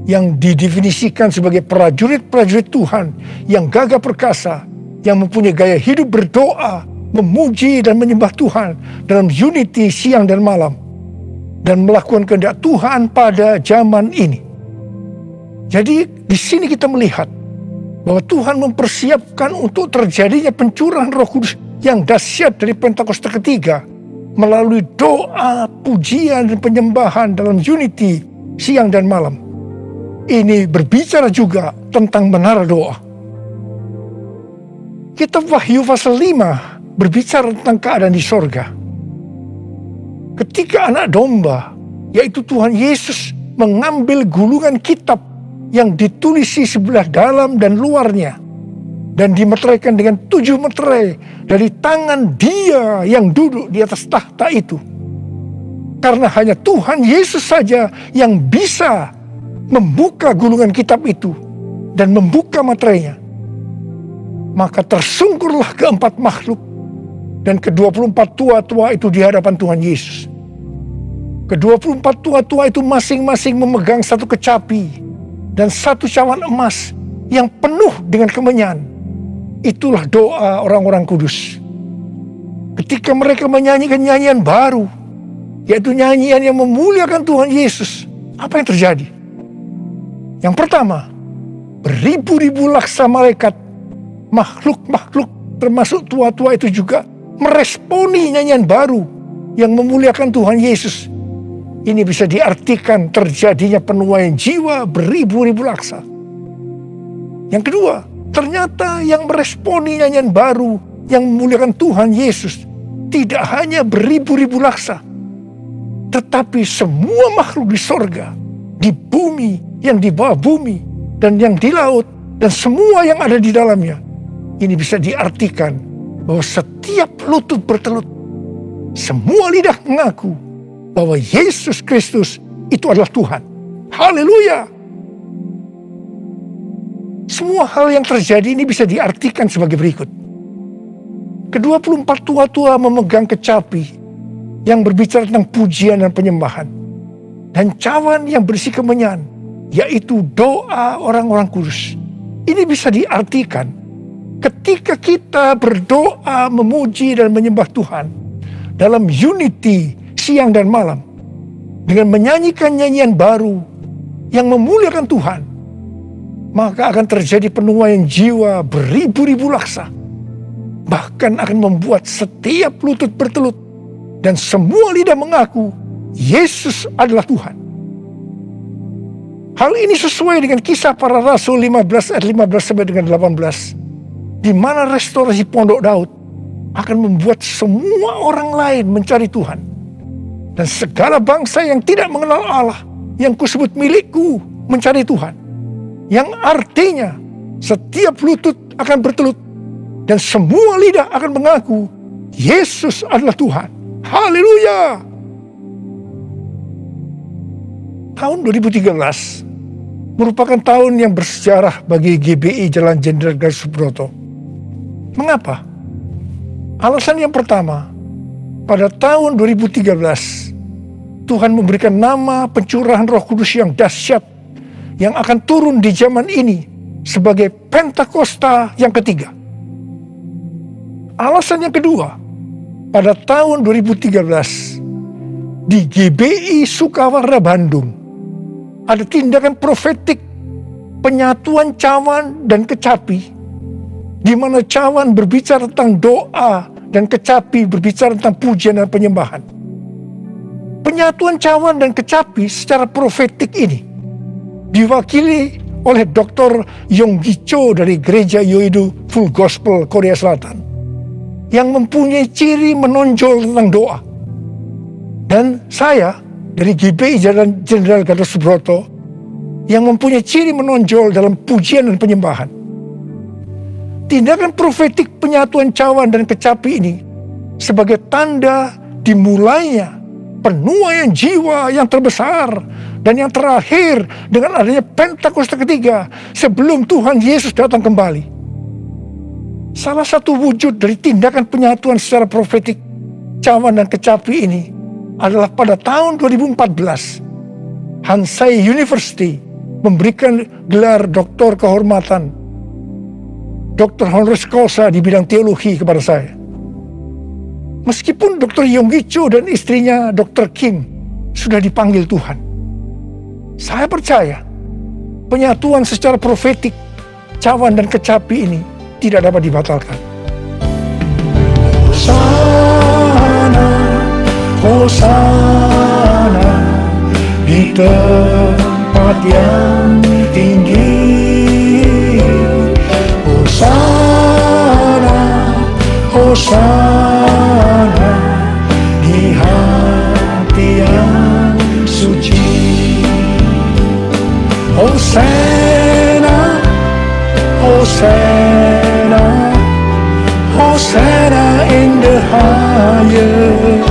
yang didefinisikan sebagai prajurit-prajurit Tuhan yang gagah perkasa, yang mempunyai gaya hidup berdoa, memuji dan menyembah Tuhan dalam unity siang dan malam, dan melakukan kehendak Tuhan pada zaman ini. Jadi di sini kita melihat bahwa Tuhan mempersiapkan untuk terjadinya pencurahan Roh Kudus yang dahsyat dari Pentakosta ketiga melalui doa, pujian, dan penyembahan dalam unity siang dan malam. Ini berbicara juga tentang menara doa. Kitab Wahyu pasal 5 berbicara tentang keadaan di sorga. Ketika anak domba, yaitu Tuhan Yesus, mengambil gulungan kitab yang ditulisi sebelah dalam dan luarnya, dan dimeteraikan dengan 7 meterai dari tangan Dia yang duduk di atas tahta itu. Karena hanya Tuhan Yesus saja yang bisa membuka gulungan kitab itu dan membuka meterainya. Maka tersungkurlah keempat makhluk dan ke-24 tua-tua itu di hadapan Tuhan Yesus. Ke-24 tua-tua itu masing-masing memegang satu kecapi dan satu cawan emas yang penuh dengan kemenyan. Itulah doa orang-orang kudus. Ketika mereka menyanyikan nyanyian baru, yaitu nyanyian yang memuliakan Tuhan Yesus, apa yang terjadi? Yang pertama, beribu-ribu laksa malaikat, makhluk-makhluk termasuk tua-tua itu juga meresponi nyanyian baru yang memuliakan Tuhan Yesus. Ini bisa diartikan terjadinya penuaian jiwa beribu-ribu laksa. Yang kedua, ternyata yang meresponi nyanyian baru yang memuliakan Tuhan Yesus tidak hanya beribu-ribu laksa, tetapi semua makhluk di sorga, di bumi, yang di bawah bumi, dan yang di laut, dan semua yang ada di dalamnya. ini bisa diartikan bahwa setiap lutut bertelut, semua lidah mengaku bahwa Yesus Kristus itu adalah Tuhan. Haleluya! Semua hal yang terjadi ini bisa diartikan sebagai berikut. Ke-24 tua-tua memegang kecapi yang berbicara tentang pujian dan penyembahan. Dan cawan yang berisi kemenyan, yaitu doa orang-orang kudus. Ini bisa diartikan ketika kita berdoa, memuji dan menyembah Tuhan dalam unity siang dan malam, dengan menyanyikan nyanyian baru yang memuliakan Tuhan, maka akan terjadi penuaian jiwa beribu-ribu laksa. Bahkan akan membuat setiap lutut bertelut dan semua lidah mengaku Yesus adalah Tuhan. Hal ini sesuai dengan Kisah Para Rasul 15 ayat 15 sampai dengan 18, di mana restorasi Pondok Daud akan membuat semua orang lain mencari Tuhan. Dan segala bangsa yang tidak mengenal Allah, yang kusebut milikku, mencari Tuhan. Yang artinya setiap lutut akan bertelut dan semua lidah akan mengaku Yesus adalah Tuhan. Haleluya! Tahun 2013 merupakan tahun yang bersejarah bagi GBI Jalan Jenderal Gatot Subroto. Mengapa? Alasan yang pertama, pada tahun 2013 Tuhan memberikan nama pencurahan Roh Kudus yang dahsyat yang akan turun di zaman ini sebagai Pentakosta yang ketiga. Alasan yang kedua, pada tahun 2013 di GBI Sukawarna Bandung ada tindakan profetik penyatuan cawan dan kecapi, di mana cawan berbicara tentang doa dan kecapi berbicara tentang pujian dan penyembahan. Penyatuan cawan dan kecapi secara profetik ini diwakili oleh Dr. Yonggi Cho dari Gereja Yoido Full Gospel Korea Selatan, yang mempunyai ciri menonjol tentang doa. Dan saya dari GBI Jalan Jenderal Gatot Subroto yang mempunyai ciri menonjol dalam pujian dan penyembahan. Tindakan profetik penyatuan cawan dan kecapi ini sebagai tanda dimulainya penuaian jiwa yang terbesar dan yang terakhir dengan adanya Pentakosta ketiga sebelum Tuhan Yesus datang kembali. Salah satu wujud dari tindakan penyatuan secara profetik cawan dan kecapi ini adalah pada tahun 2014 Hansai University memberikan gelar doktor kehormatan, doktor honoris causa di bidang teologi kepada saya. Meskipun Dr. Yonggi Cho dan istrinya Dr. Kim sudah dipanggil Tuhan, saya percaya penyatuan secara profetik cawan dan kecapi ini tidak dapat dibatalkan. Hosana, Hosana di tempat yang tinggi. Hosana, Hosana di hati yang suci. Hosana, Hosana, Hosana in the highest.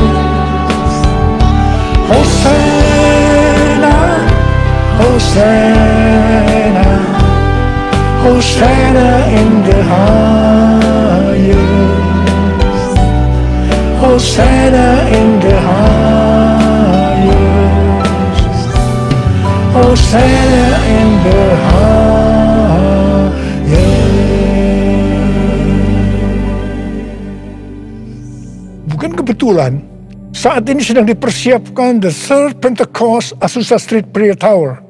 Hosana, Hosana, Hosana in the highest. Hosana in the highest. Hosana in the highest. Bukan kebetulan saat ini sedang dipersiapkan The Third Pentecost Azusa Street Prayer Tower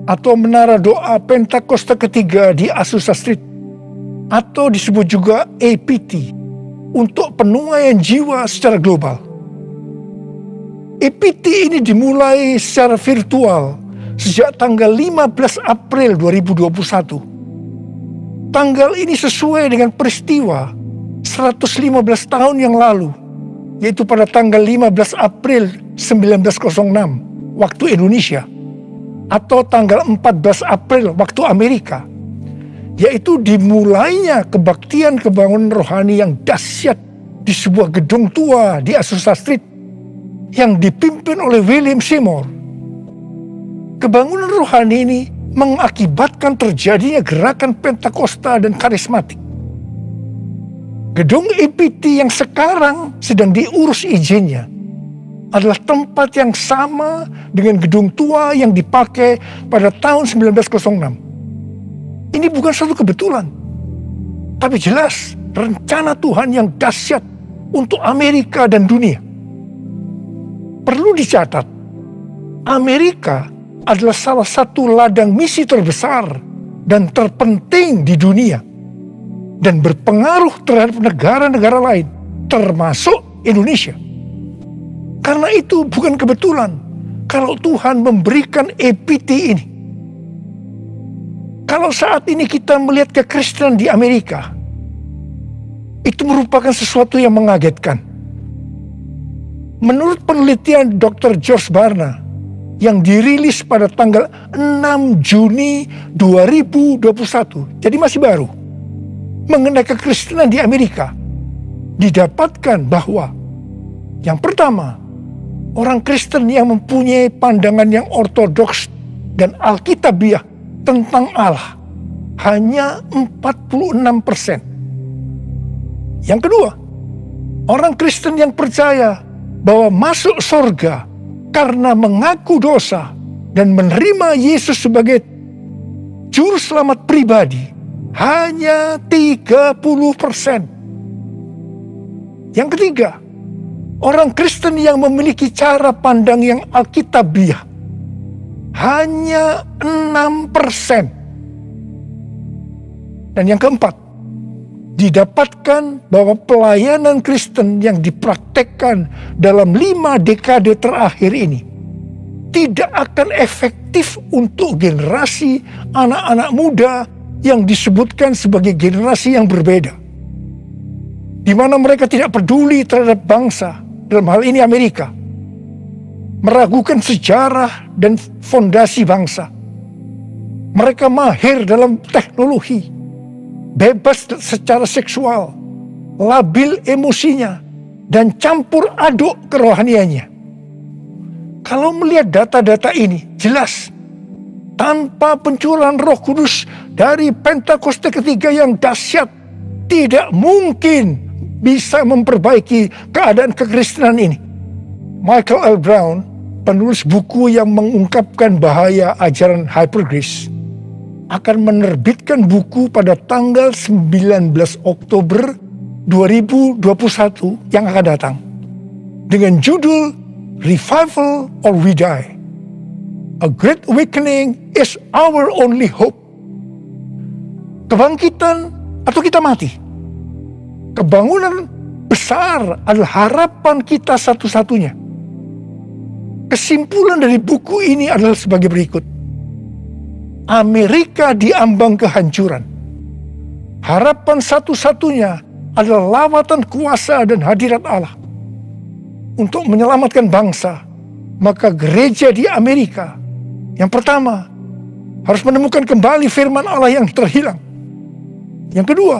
atau menara doa Pentakosta ketiga di Azusa Street, atau disebut juga APT, untuk penuaian jiwa secara global. APT ini dimulai secara virtual sejak tanggal 15 April 2021. Tanggal ini sesuai dengan peristiwa 115 tahun yang lalu, yaitu pada tanggal 15 April 1906 waktu Indonesia, atau tanggal 14 April waktu Amerika, yaitu dimulainya kebaktian kebangunan rohani yang dahsyat di sebuah gedung tua di Azusa Street yang dipimpin oleh William Seymour. Kebangunan rohani ini mengakibatkan terjadinya gerakan Pentakosta dan karismatik. Gedung EPT yang sekarang sedang diurus izinnya adalah tempat yang sama dengan gedung tua yang dipakai pada tahun 1906. Ini bukan suatu kebetulan, tapi jelas rencana Tuhan yang dahsyat untuk Amerika dan dunia. Perlu dicatat, Amerika adalah salah satu ladang misi terbesar dan terpenting di dunia dan berpengaruh terhadap negara-negara lain, termasuk Indonesia. Karena itu bukan kebetulan kalau Tuhan memberikan EPT ini. Kalau saat ini kita melihat kekristenan di Amerika, itu merupakan sesuatu yang mengagetkan. Menurut penelitian Dr. George Barna yang dirilis pada tanggal 6 Juni 2021, jadi masih baru, mengenai kekristenan di Amerika, didapatkan bahwa yang pertama, orang Kristen yang mempunyai pandangan yang ortodoks dan alkitabiah tentang Allah hanya 46%. Yang kedua, orang Kristen yang percaya bahwa masuk surga karena mengaku dosa dan menerima Yesus sebagai juru selamat pribadi hanya 30%. Yang ketiga, orang Kristen yang memiliki cara pandang yang alkitabiah hanya 6%. Dan yang keempat, didapatkan bahwa pelayanan Kristen yang dipraktekkan dalam 5 dekade terakhir ini tidak akan efektif untuk generasi anak-anak muda yang disebutkan sebagai generasi yang berbeda, di mana mereka tidak peduli terhadap bangsa, dalam hal ini Amerika, meragukan sejarah dan fondasi bangsa. Mereka mahir dalam teknologi, bebas secara seksual, labil emosinya, dan campur aduk kerohaniannya. Kalau melihat data-data ini, jelas tanpa pencurahan Roh Kudus dari Pentakosta ketiga yang dahsyat, tidak mungkin bisa memperbaiki keadaan kekristenan ini. Michael L. Brown, penulis buku yang mengungkapkan bahaya ajaran hypergrace, akan menerbitkan buku pada tanggal 19 Oktober 2021 yang akan datang dengan judul Revival or We Die. A Great Awakening is Our Only Hope. Kebangkitan atau kita mati. Kebangunan besar adalah harapan kita satu-satunya. Kesimpulan dari buku ini adalah sebagai berikut. Amerika diambang kehancuran. Harapan satu-satunya adalah lawatan kuasa dan hadirat Allah. Untuk menyelamatkan bangsa, maka gereja di Amerika, yang pertama, harus menemukan kembali firman Allah yang terhilang. Yang kedua,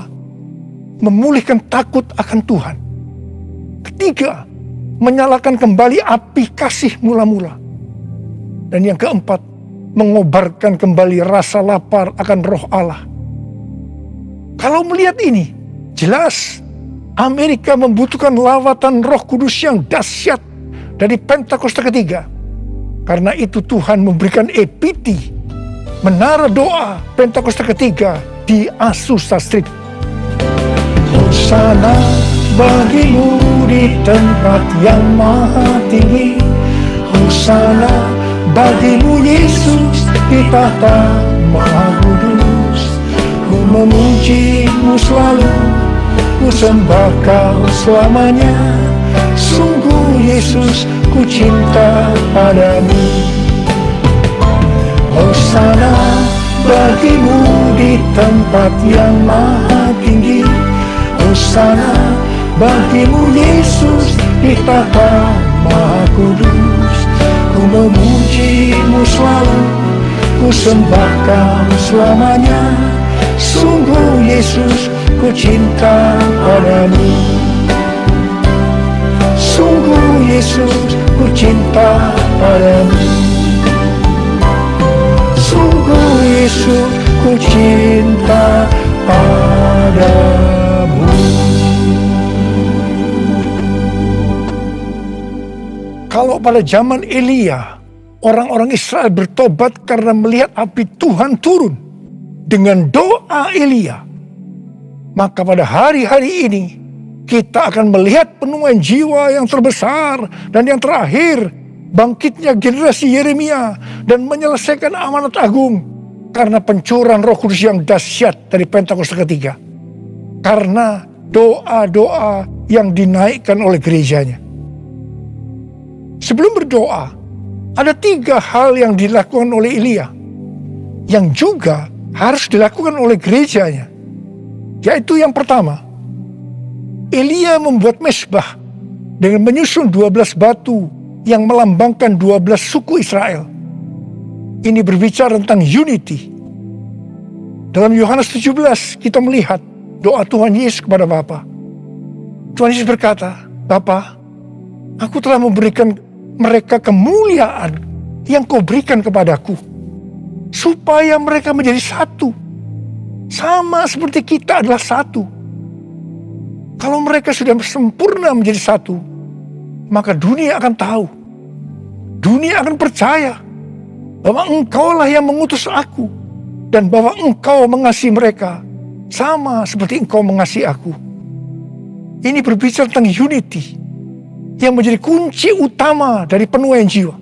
memulihkan takut akan Tuhan. Ketiga, menyalakan kembali api kasih mula-mula. Dan yang keempat, mengobarkan kembali rasa lapar akan Roh Allah. Kalau melihat ini, jelas Amerika membutuhkan lawatan Roh Kudus yang dahsyat dari Pentakosta ketiga. Karena itu Tuhan memberikan EPT, menara doa Pentakosta ketiga di Azusa Street. Hosana bagimu di tempat yang maha tinggi. Hosana bagimu Yesus di tahta maha kudus. Ku memujimu selalu, ku sembah kau selamanya. Sungguh Yesus ku cinta padamu. Hosana bagimu di tempat yang maha tinggi. Hosana bagimu Yesus di tahta maha kudus. Ku memujimu selalu, ku sembah kau selamanya. Sungguh Yesus, ku cinta padamu. Sungguh Yesus, ku cinta padamu. Sungguh Yesus, ku cinta padamu. Kalau pada zaman Elia, orang-orang Israel bertobat karena melihat api Tuhan turun dengan doa Elia, maka pada hari-hari ini kita akan melihat penuaian jiwa yang terbesar dan yang terakhir, bangkitnya generasi Yeremia dan menyelesaikan amanat agung karena pencurahan Roh Kudus yang dahsyat dari Pentakosta ketiga. Karena doa-doa yang dinaikkan oleh gerejanya. Sebelum berdoa, ada 3 hal yang dilakukan oleh Elia yang juga harus dilakukan oleh gerejanya. Yaitu yang pertama, Elia membuat mezbah dengan menyusun 12 batu yang melambangkan 12 suku Israel. Ini berbicara tentang unity. Dalam Yohanes 17 kita melihat doa Tuhan Yesus kepada Bapa. Tuhan Yesus berkata, Bapa, aku telah memberikan mereka kemuliaan yang kau berikan kepadaku, supaya mereka menjadi satu, sama seperti kita adalah satu. Kalau mereka sudah sempurna menjadi satu, maka dunia akan tahu, dunia akan percaya bahwa Engkaulah yang mengutus aku, dan bahwa Engkau mengasihi mereka sama seperti Engkau mengasihi aku. Ini berbicara tentang unity yang menjadi kunci utama dari penuaian jiwa.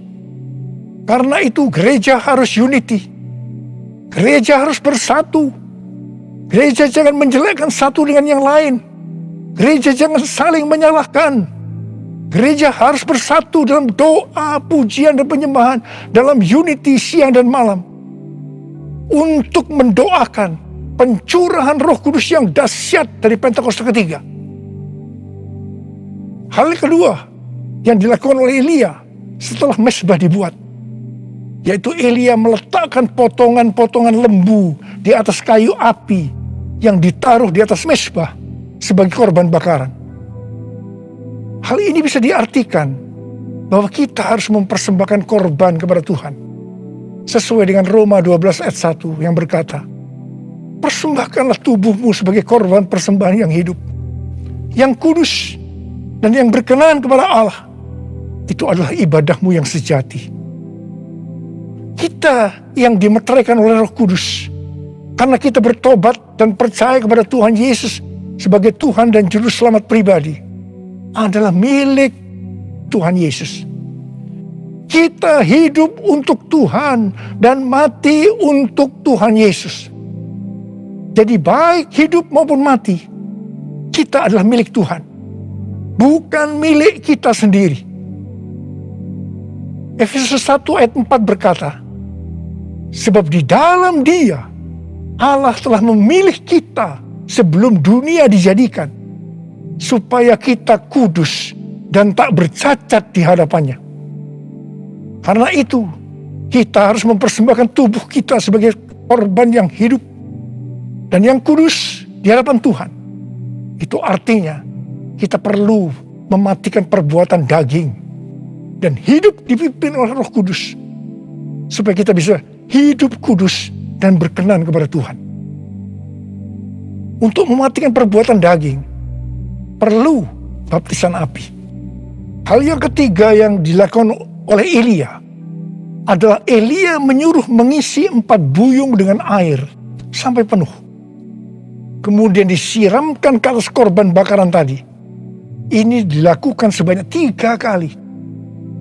Karena itu gereja harus unity. Gereja harus bersatu. Gereja jangan menjelekkan satu dengan yang lain. Gereja jangan saling menyalahkan. Gereja harus bersatu dalam doa, pujian, dan penyembahan, dalam unity siang dan malam, untuk mendoakan pencurahan Roh Kudus yang dahsyat dari Pentakosta ketiga. Hal kedua yang dilakukan oleh Elia setelah mezbah dibuat, yaitu Elia meletakkan potongan-potongan lembu di atas kayu api yang ditaruh di atas mezbah sebagai korban bakaran. Hal ini bisa diartikan bahwa kita harus mempersembahkan korban kepada Tuhan sesuai dengan Roma 12 ayat 1 yang berkata, persembahkanlah tubuhmu sebagai korban persembahan yang hidup, yang kudus, dan yang berkenan kepada Allah. Itu adalah ibadahmu yang sejati. Kita yang dimeteraikan oleh Roh Kudus karena kita bertobat dan percaya kepada Tuhan Yesus sebagai Tuhan dan Juru Selamat pribadi adalah milik Tuhan Yesus. Kita hidup untuk Tuhan dan mati untuk Tuhan Yesus. Jadi baik hidup maupun mati, kita adalah milik Tuhan, bukan milik kita sendiri. Efesus 1 ayat 4 berkata, sebab di dalam Dia Allah telah memilih kita sebelum dunia dijadikan, supaya kita kudus dan tak bercacat di hadapannya. Karena itu, kita harus mempersembahkan tubuh kita sebagai korban yang hidup dan yang kudus di hadapan Tuhan. Itu artinya kita perlu mematikan perbuatan daging dan hidup dipimpin oleh Roh Kudus, supaya kita bisa hidup kudus dan berkenan kepada Tuhan. Untuk mematikan perbuatan daging, perlu baptisan api. Hal yang ketiga yang dilakukan oleh Elia adalah Elia menyuruh mengisi 4 buyung dengan air sampai penuh. Kemudian disiramkan ke atas korban bakaran tadi. Ini dilakukan sebanyak 3 kali.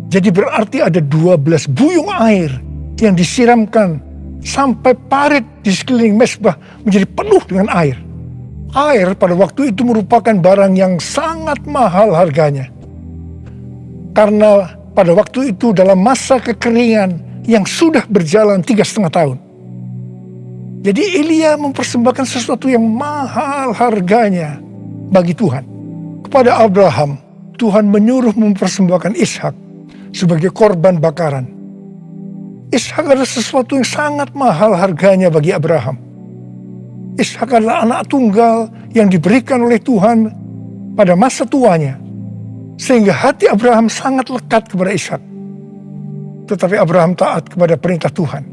Jadi berarti ada 12 buyung air yang disiramkan sampai parit di sekeliling mezbah menjadi penuh dengan air. Air pada waktu itu merupakan barang yang sangat mahal harganya. Karena pada waktu itu dalam masa kekeringan yang sudah berjalan 3,5 tahun. Jadi Elia mempersembahkan sesuatu yang mahal harganya bagi Tuhan. Kepada Abraham, Tuhan menyuruh mempersembahkan Ishak sebagai korban bakaran. Ishak adalah sesuatu yang sangat mahal harganya bagi Abraham. Ishak adalah anak tunggal yang diberikan oleh Tuhan pada masa tuanya, sehingga hati Abraham sangat lekat kepada Ishak. Tetapi Abraham taat kepada perintah Tuhan,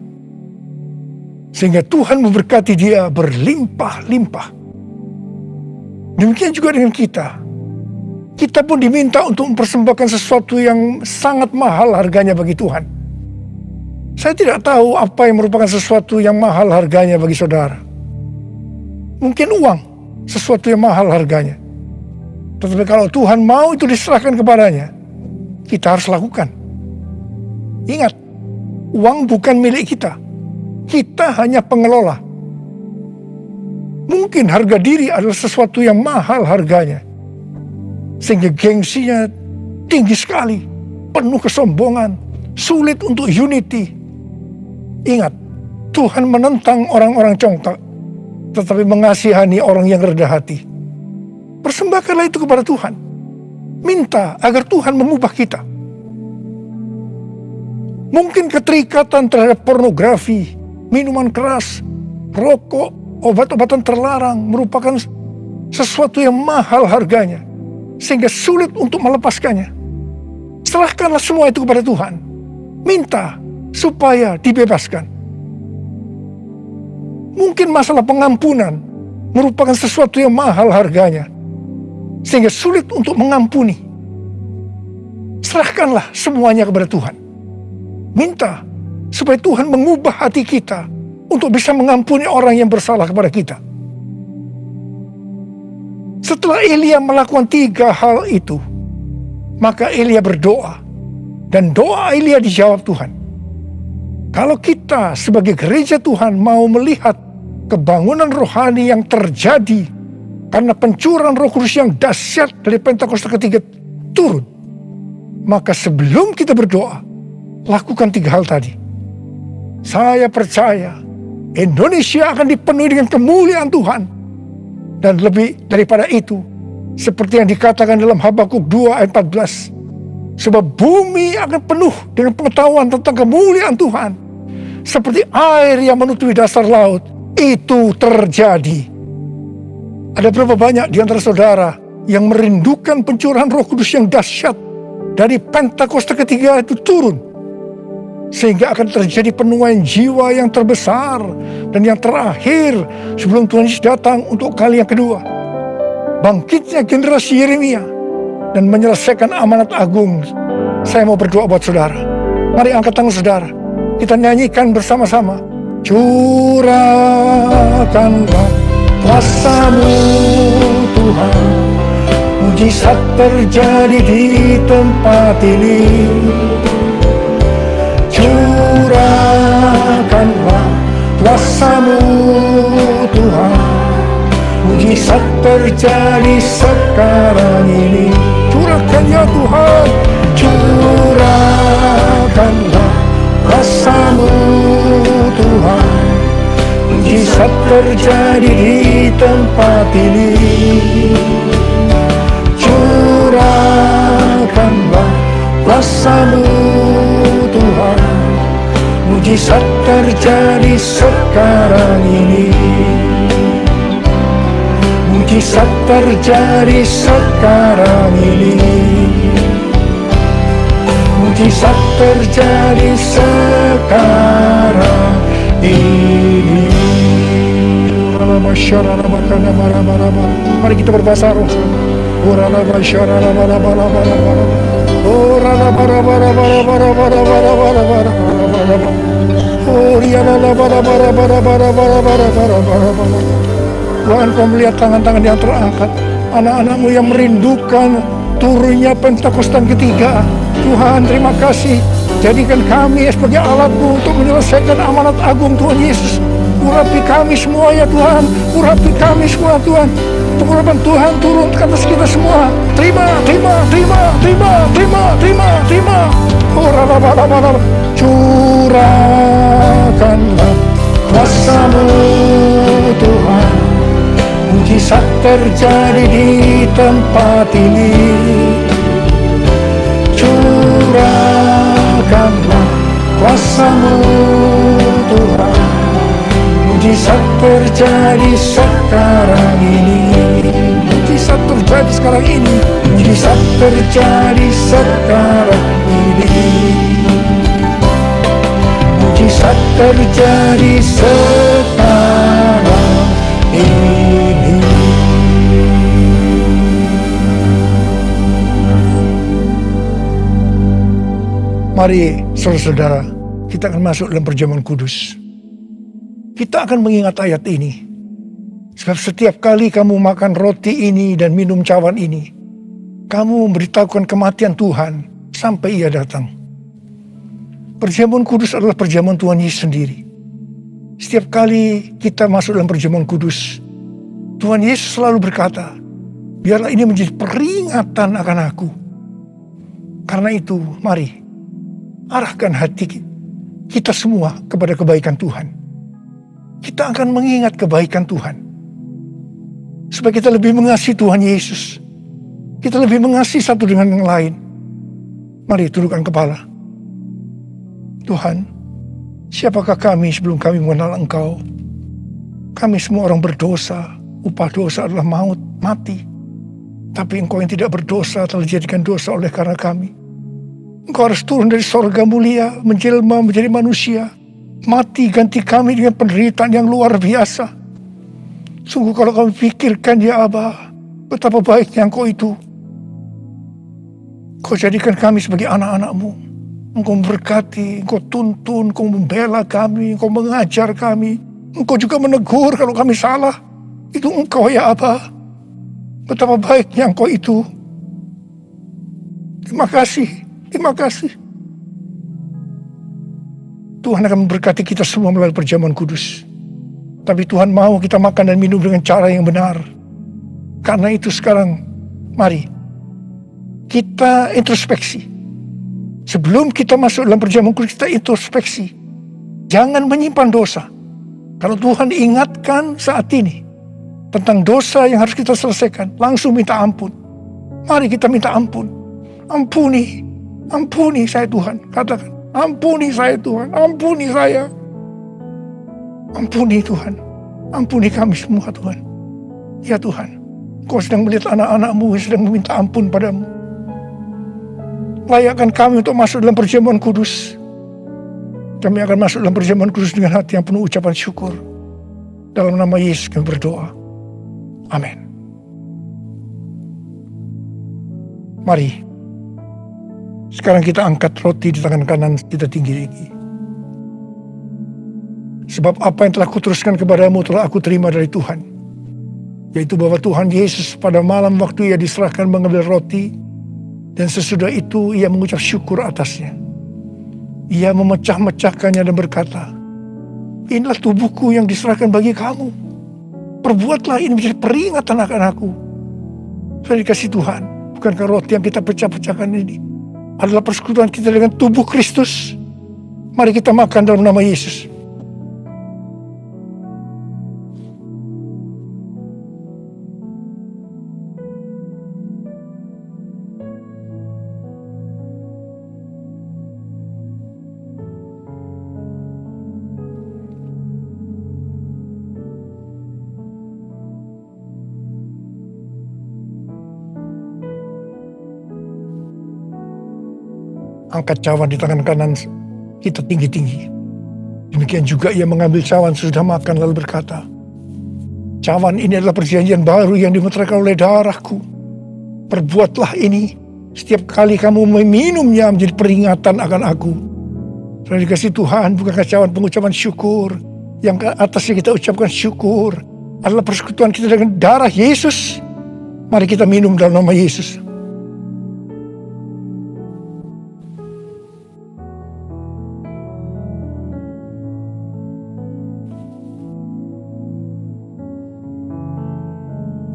sehingga Tuhan memberkati dia berlimpah-limpah. Demikian juga dengan kita. Kita pun diminta untuk mempersembahkan sesuatu yang sangat mahal harganya bagi Tuhan. Saya tidak tahu apa yang merupakan sesuatu yang mahal harganya bagi saudara. Mungkin uang, sesuatu yang mahal harganya. Tetapi kalau Tuhan mau itu diserahkan kepadanya, kita harus lakukan. Ingat, uang bukan milik kita. Kita hanya pengelola. Mungkin harga diri adalah sesuatu yang mahal harganya, sehingga gengsinya tinggi sekali, penuh kesombongan, sulit untuk unity. Ingat, Tuhan menentang orang-orang congkak, tetapi mengasihani orang yang rendah hati. Persembahkanlah itu kepada Tuhan. Minta agar Tuhan mengubah kita. Mungkin keterikatan terhadap pornografi, minuman keras, rokok, obat-obatan terlarang merupakan sesuatu yang mahal harganya, sehingga sulit untuk melepaskannya. Serahkanlah semua itu kepada Tuhan. Minta supaya dibebaskan. Mungkin masalah pengampunan merupakan sesuatu yang mahal harganya, sehingga sulit untuk mengampuni. Serahkanlah semuanya kepada Tuhan. Minta supaya Tuhan mengubah hati kita untuk bisa mengampuni orang yang bersalah kepada kita. Setelah Elia melakukan 3 hal itu, maka Elia berdoa, dan doa Elia dijawab Tuhan. Kalau kita sebagai gereja Tuhan mau melihat kebangunan rohani yang terjadi karena pencurahan Roh Kudus yang dahsyat dari Pentakosta ketiga turun, maka sebelum kita berdoa, lakukan 3 hal tadi. Saya percaya Indonesia akan dipenuhi dengan kemuliaan Tuhan. Dan lebih daripada itu, seperti yang dikatakan dalam Habakuk 2 ayat 14, sebab bumi akan penuh dengan pengetahuan tentang kemuliaan Tuhan, seperti air yang menutupi dasar laut. Itu terjadi. Ada berapa banyak di antara saudara yang merindukan pencurahan Roh Kudus yang dahsyat dari Pentakosta ketiga itu turun, sehingga akan terjadi penuaian jiwa yang terbesar dan yang terakhir sebelum Tuhan Yesus datang untuk kali yang kedua. Bangkitnya generasi Yeremia dan menyelesaikan amanat agung. Saya mau berdoa buat saudara. Mari angkat tangan saudara. Kita nyanyikan bersama-sama. Curahkanlah kuasa-Mu Tuhan, mujizat terjadi di tempat ini. Curahkanlah kuasa-Mu Tuhan, mujizat terjadi sekarang ini. Curahkan ya Tuhan, curahkanlah kuasa-Mu Tuhan, mujizat terjadi di tempat ini. Curahkanlah kuasa-Mu Tuhan, mujizat terjadi sekarang ini. Mujizat terjadi sekarang ini. Mujizat terjadi sekarang ini. Mari kita berbahasa roh. Tuhan, Kau melihat tangan-tangan yang terangkat, anak-anak-Mu yang merindukan turunnya Pentakosta ketiga. Tuhan, terima kasih. Jadikan kami sebagai alat-Mu untuk menyelesaikan amanat agung Tuhan Yesus. Urapi kami semua ya Tuhan. Urapi kami semua Tuhan. Pengurapan Tuhan turun ke atas kita semua. Terima, terima, terima, terima, terima, terima, terima. Curahkanlah kuasa-Mu Tuhan, mujizat terjadi di tempat ini. Curahkanlah kuasa-Mu Tuhan, Mujizat terjadi sekarang ini. Mujizat terjadi sekarang ini. Mujizat terjadi sekarang ini. Mujizat terjadi sekarang ini. Mari saudara-saudara, kita akan masuk dalam perjamuan kudus. Kita akan mengingat ayat ini. Sebab setiap kali kamu makan roti ini dan minum cawan ini, kamu memberitahukan kematian Tuhan sampai Ia datang. Perjamuan kudus adalah perjamuan Tuhan Yesus sendiri. Setiap kali kita masuk dalam perjamuan kudus, Tuhan Yesus selalu berkata, biarlah ini menjadi peringatan akan aku. Karena itu, mari arahkan hati kita semua kepada kebaikan Tuhan. Kita akan mengingat kebaikan Tuhan. Supaya kita lebih mengasihi Tuhan Yesus. Kita lebih mengasihi satu dengan yang lain. Mari tundukkan kepala. Tuhan, siapakah kami sebelum kami mengenal Engkau? Kami semua orang berdosa. Upah dosa adalah maut, mati. Tapi Engkau yang tidak berdosa telah dijadikan dosa oleh karena kami. Engkau harus turun dari sorga mulia, menjelma menjadi manusia, mati ganti kami dengan penderitaan yang luar biasa. Sungguh kalau kami pikirkan, ya Aba, betapa baiknya Engkau itu. Engkau jadikan kami sebagai anak-anak-Mu. Engkau memberkati, Engkau tuntun, Engkau membela kami, Engkau mengajar kami. Engkau juga menegur kalau kami salah. Itu Engkau, ya Aba. Betapa baiknya Engkau itu. Terima kasih. Terima kasih. Tuhan akan memberkati kita semua melalui perjamuan kudus. Tapi Tuhan mau kita makan dan minum dengan cara yang benar. Karena itu sekarang, mari kita introspeksi. Sebelum kita masuk dalam perjamuan kudus, kita introspeksi. Jangan menyimpan dosa. Kalau Tuhan ingatkan saat ini tentang dosa yang harus kita selesaikan, langsung minta ampun. Mari kita minta ampun. Ampuni saya Tuhan. Katakan, ampuni saya Tuhan. Ampuni saya. Ampuni Tuhan. Ampuni kami semua Tuhan. Ya Tuhan, Kau sedang melihat anak-anak-Mu yang sedang meminta ampun padamu. Layakkan kami untuk masuk dalam perjamuan kudus. Kami akan masuk dalam perjamuan kudus dengan hati yang penuh ucapan syukur. Dalam nama Yesus kami berdoa. Amin. Mari. Sekarang kita angkat roti di tangan kanan kita tinggi-tinggi. Sebab apa yang telah kuteruskan kepadamu telah aku terima dari Tuhan. Yaitu bahwa Tuhan Yesus pada malam waktu Ia diserahkan mengambil roti. Dan sesudah itu Ia mengucap syukur atasnya. Ia memecah-mecahkannya dan berkata, inilah tubuhku yang diserahkan bagi kamu. Perbuatlah ini menjadi peringatan akan aku. Saya dikasih Tuhan. Bukankah roti yang kita pecah-pecahkan ini adalah persekutuan kita dengan tubuh Kristus? Mari kita makan dalam nama Yesus. Angkat cawan di tangan kanan kita tinggi-tinggi. Demikian juga Ia mengambil cawan sesudah makan lalu berkata, cawan ini adalah perjanjian baru yang dimeteraikan oleh darahku. Perbuatlah ini setiap kali kamu meminumnya menjadi peringatan akan aku. Sudah dikasih Tuhan, bukankah cawan pengucapan syukur yang ke atasnya kita ucapkan syukur adalah persekutuan kita dengan darah Yesus. Mari kita minum dalam nama Yesus.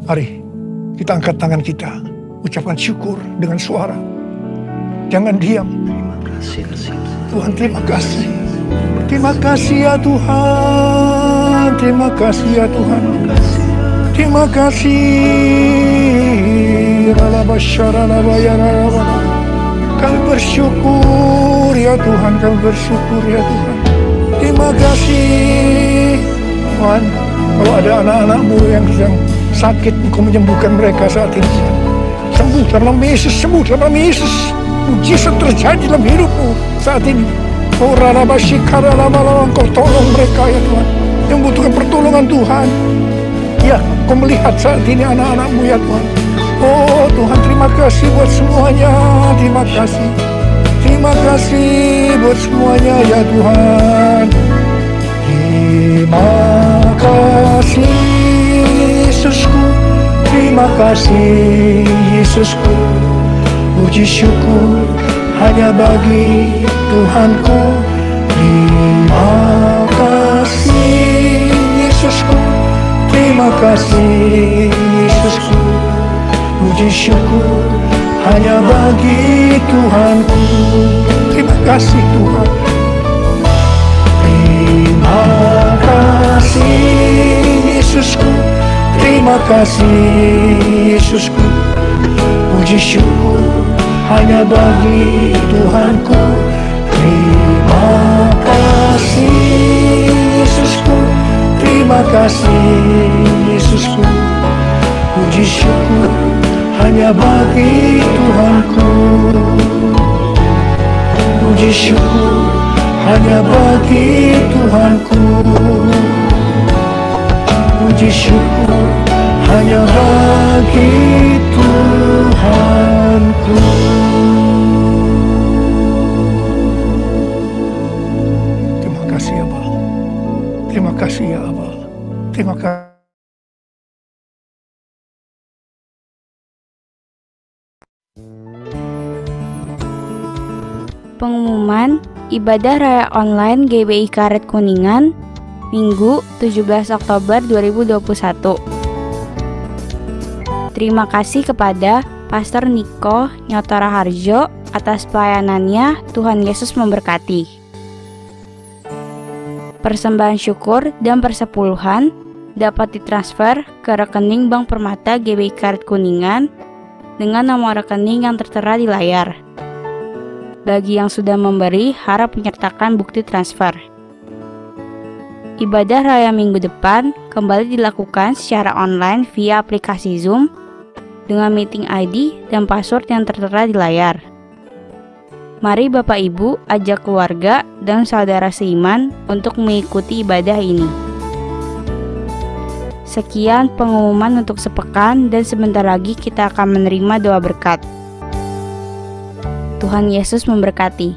Mari kita angkat tangan kita, ucapkan syukur dengan suara. Jangan diam. Tuhan, terima kasih. Terima kasih ya Tuhan. Terima kasih ya Tuhan. Terima kasih. Kami bersyukur ya Tuhan. Kami bersyukur ya Tuhan. Terima kasih. Tuhan, kalau ada anak-anak-Mu yang sedang sakit, Engkau menyembuhkan mereka saat ini. Sembuh dalam nama Yesus, sembuh dalam nama Yesus. Mujizat terjadi dalam hidupmu saat ini. Oh Rarabashikara lama-lama Engkau tolong mereka ya Tuhan, yang membutuhkan pertolongan Tuhan. Ya, Engkau melihat saat ini anak-anak-Mu ya Tuhan. Oh Tuhan, terima kasih buat semuanya. Terima kasih. Terima kasih buat semuanya ya Tuhan. Terima kasih Yesusku. Terima kasih Yesusku. Puji syukur hanya bagi Tuhanku. Terima kasih Yesusku. Terima kasih Yesusku. Puji syukur hanya bagi Tuhanku. Terima kasih Tuhan. Terima kasih Yesusku. Terima kasih Yesusku. Puji syukur hanya bagi Tuhanku. Terima kasih Yesusku. Terima kasih Yesusku. Puji syukur hanya bagi Tuhanku. Puji syukur hanya bagi Tuhanku. Puji syukur hanya bagi Tuhanku. Terima kasih ya Bapa. Terima kasih ya Bapa. Terima kasih. Pengumuman ibadah raya online GBI Karet Kuningan Minggu 17 Oktober 2021. Terima kasih kepada Pastor Niko Nyotora Harjo atas pelayanannya. Tuhan Yesus memberkati. Persembahan syukur dan persepuluhan dapat ditransfer ke rekening Bank Permata GBI Karet Kuningan dengan nomor rekening yang tertera di layar. Bagi yang sudah memberi, harap menyertakan bukti transfer. Ibadah raya minggu depan kembali dilakukan secara online via aplikasi Zoom dengan meeting ID dan password yang tertera di layar. Mari Bapak Ibu ajak keluarga dan saudara seiman untuk mengikuti ibadah ini. Sekian pengumuman untuk sepekan dan sebentar lagi kita akan menerima doa berkat. Tuhan Yesus memberkati.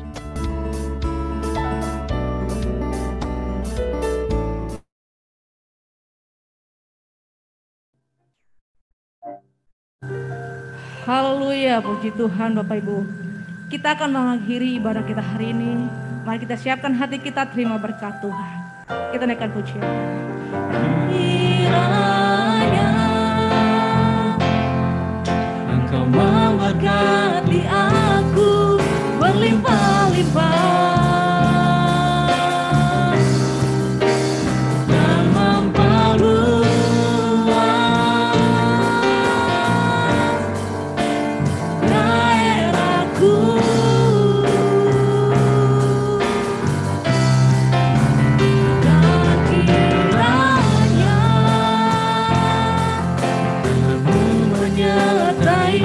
Haleluya, puji Tuhan Bapak Ibu. Kita akan mengakhiri ibadah kita hari ini. Mari kita siapkan hati kita terima berkat Tuhan. Kita naikkan pujian. Kiranya Engkau memberkati aku berlimpah-limpah dan memperluas daerahku. Dan kiranya Kamu menyertai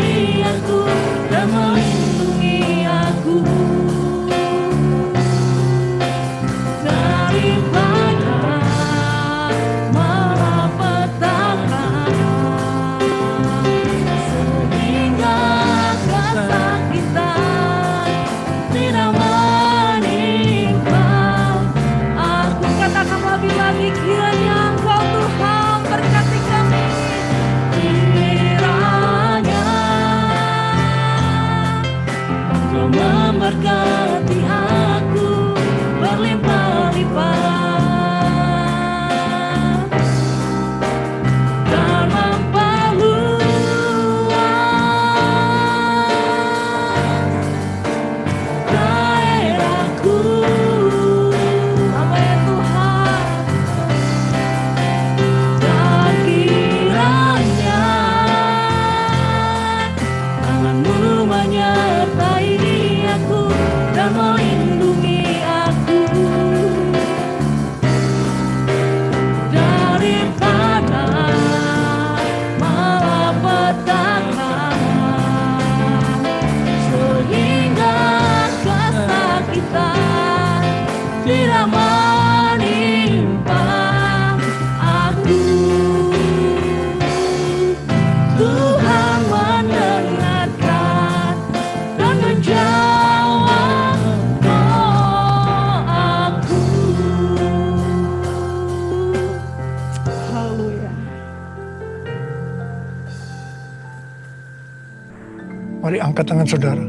Mari angkat tangan saudara.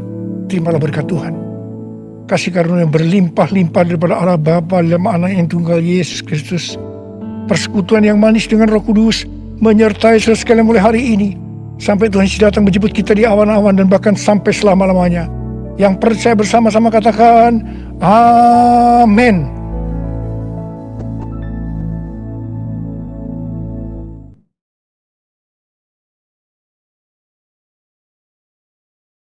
Terimalah berkat Tuhan. Kasih karunia yang berlimpah-limpah daripada Allah Bapa dalam Anak yang tunggal Yesus Kristus. Persekutuan yang manis dengan Roh Kudus menyertai saudara sekalian mulai hari ini. Sampai Tuhan Yesus datang menjemput kita di awan-awan dan bahkan sampai selama-lamanya. Yang percaya bersama-sama katakan, Amin.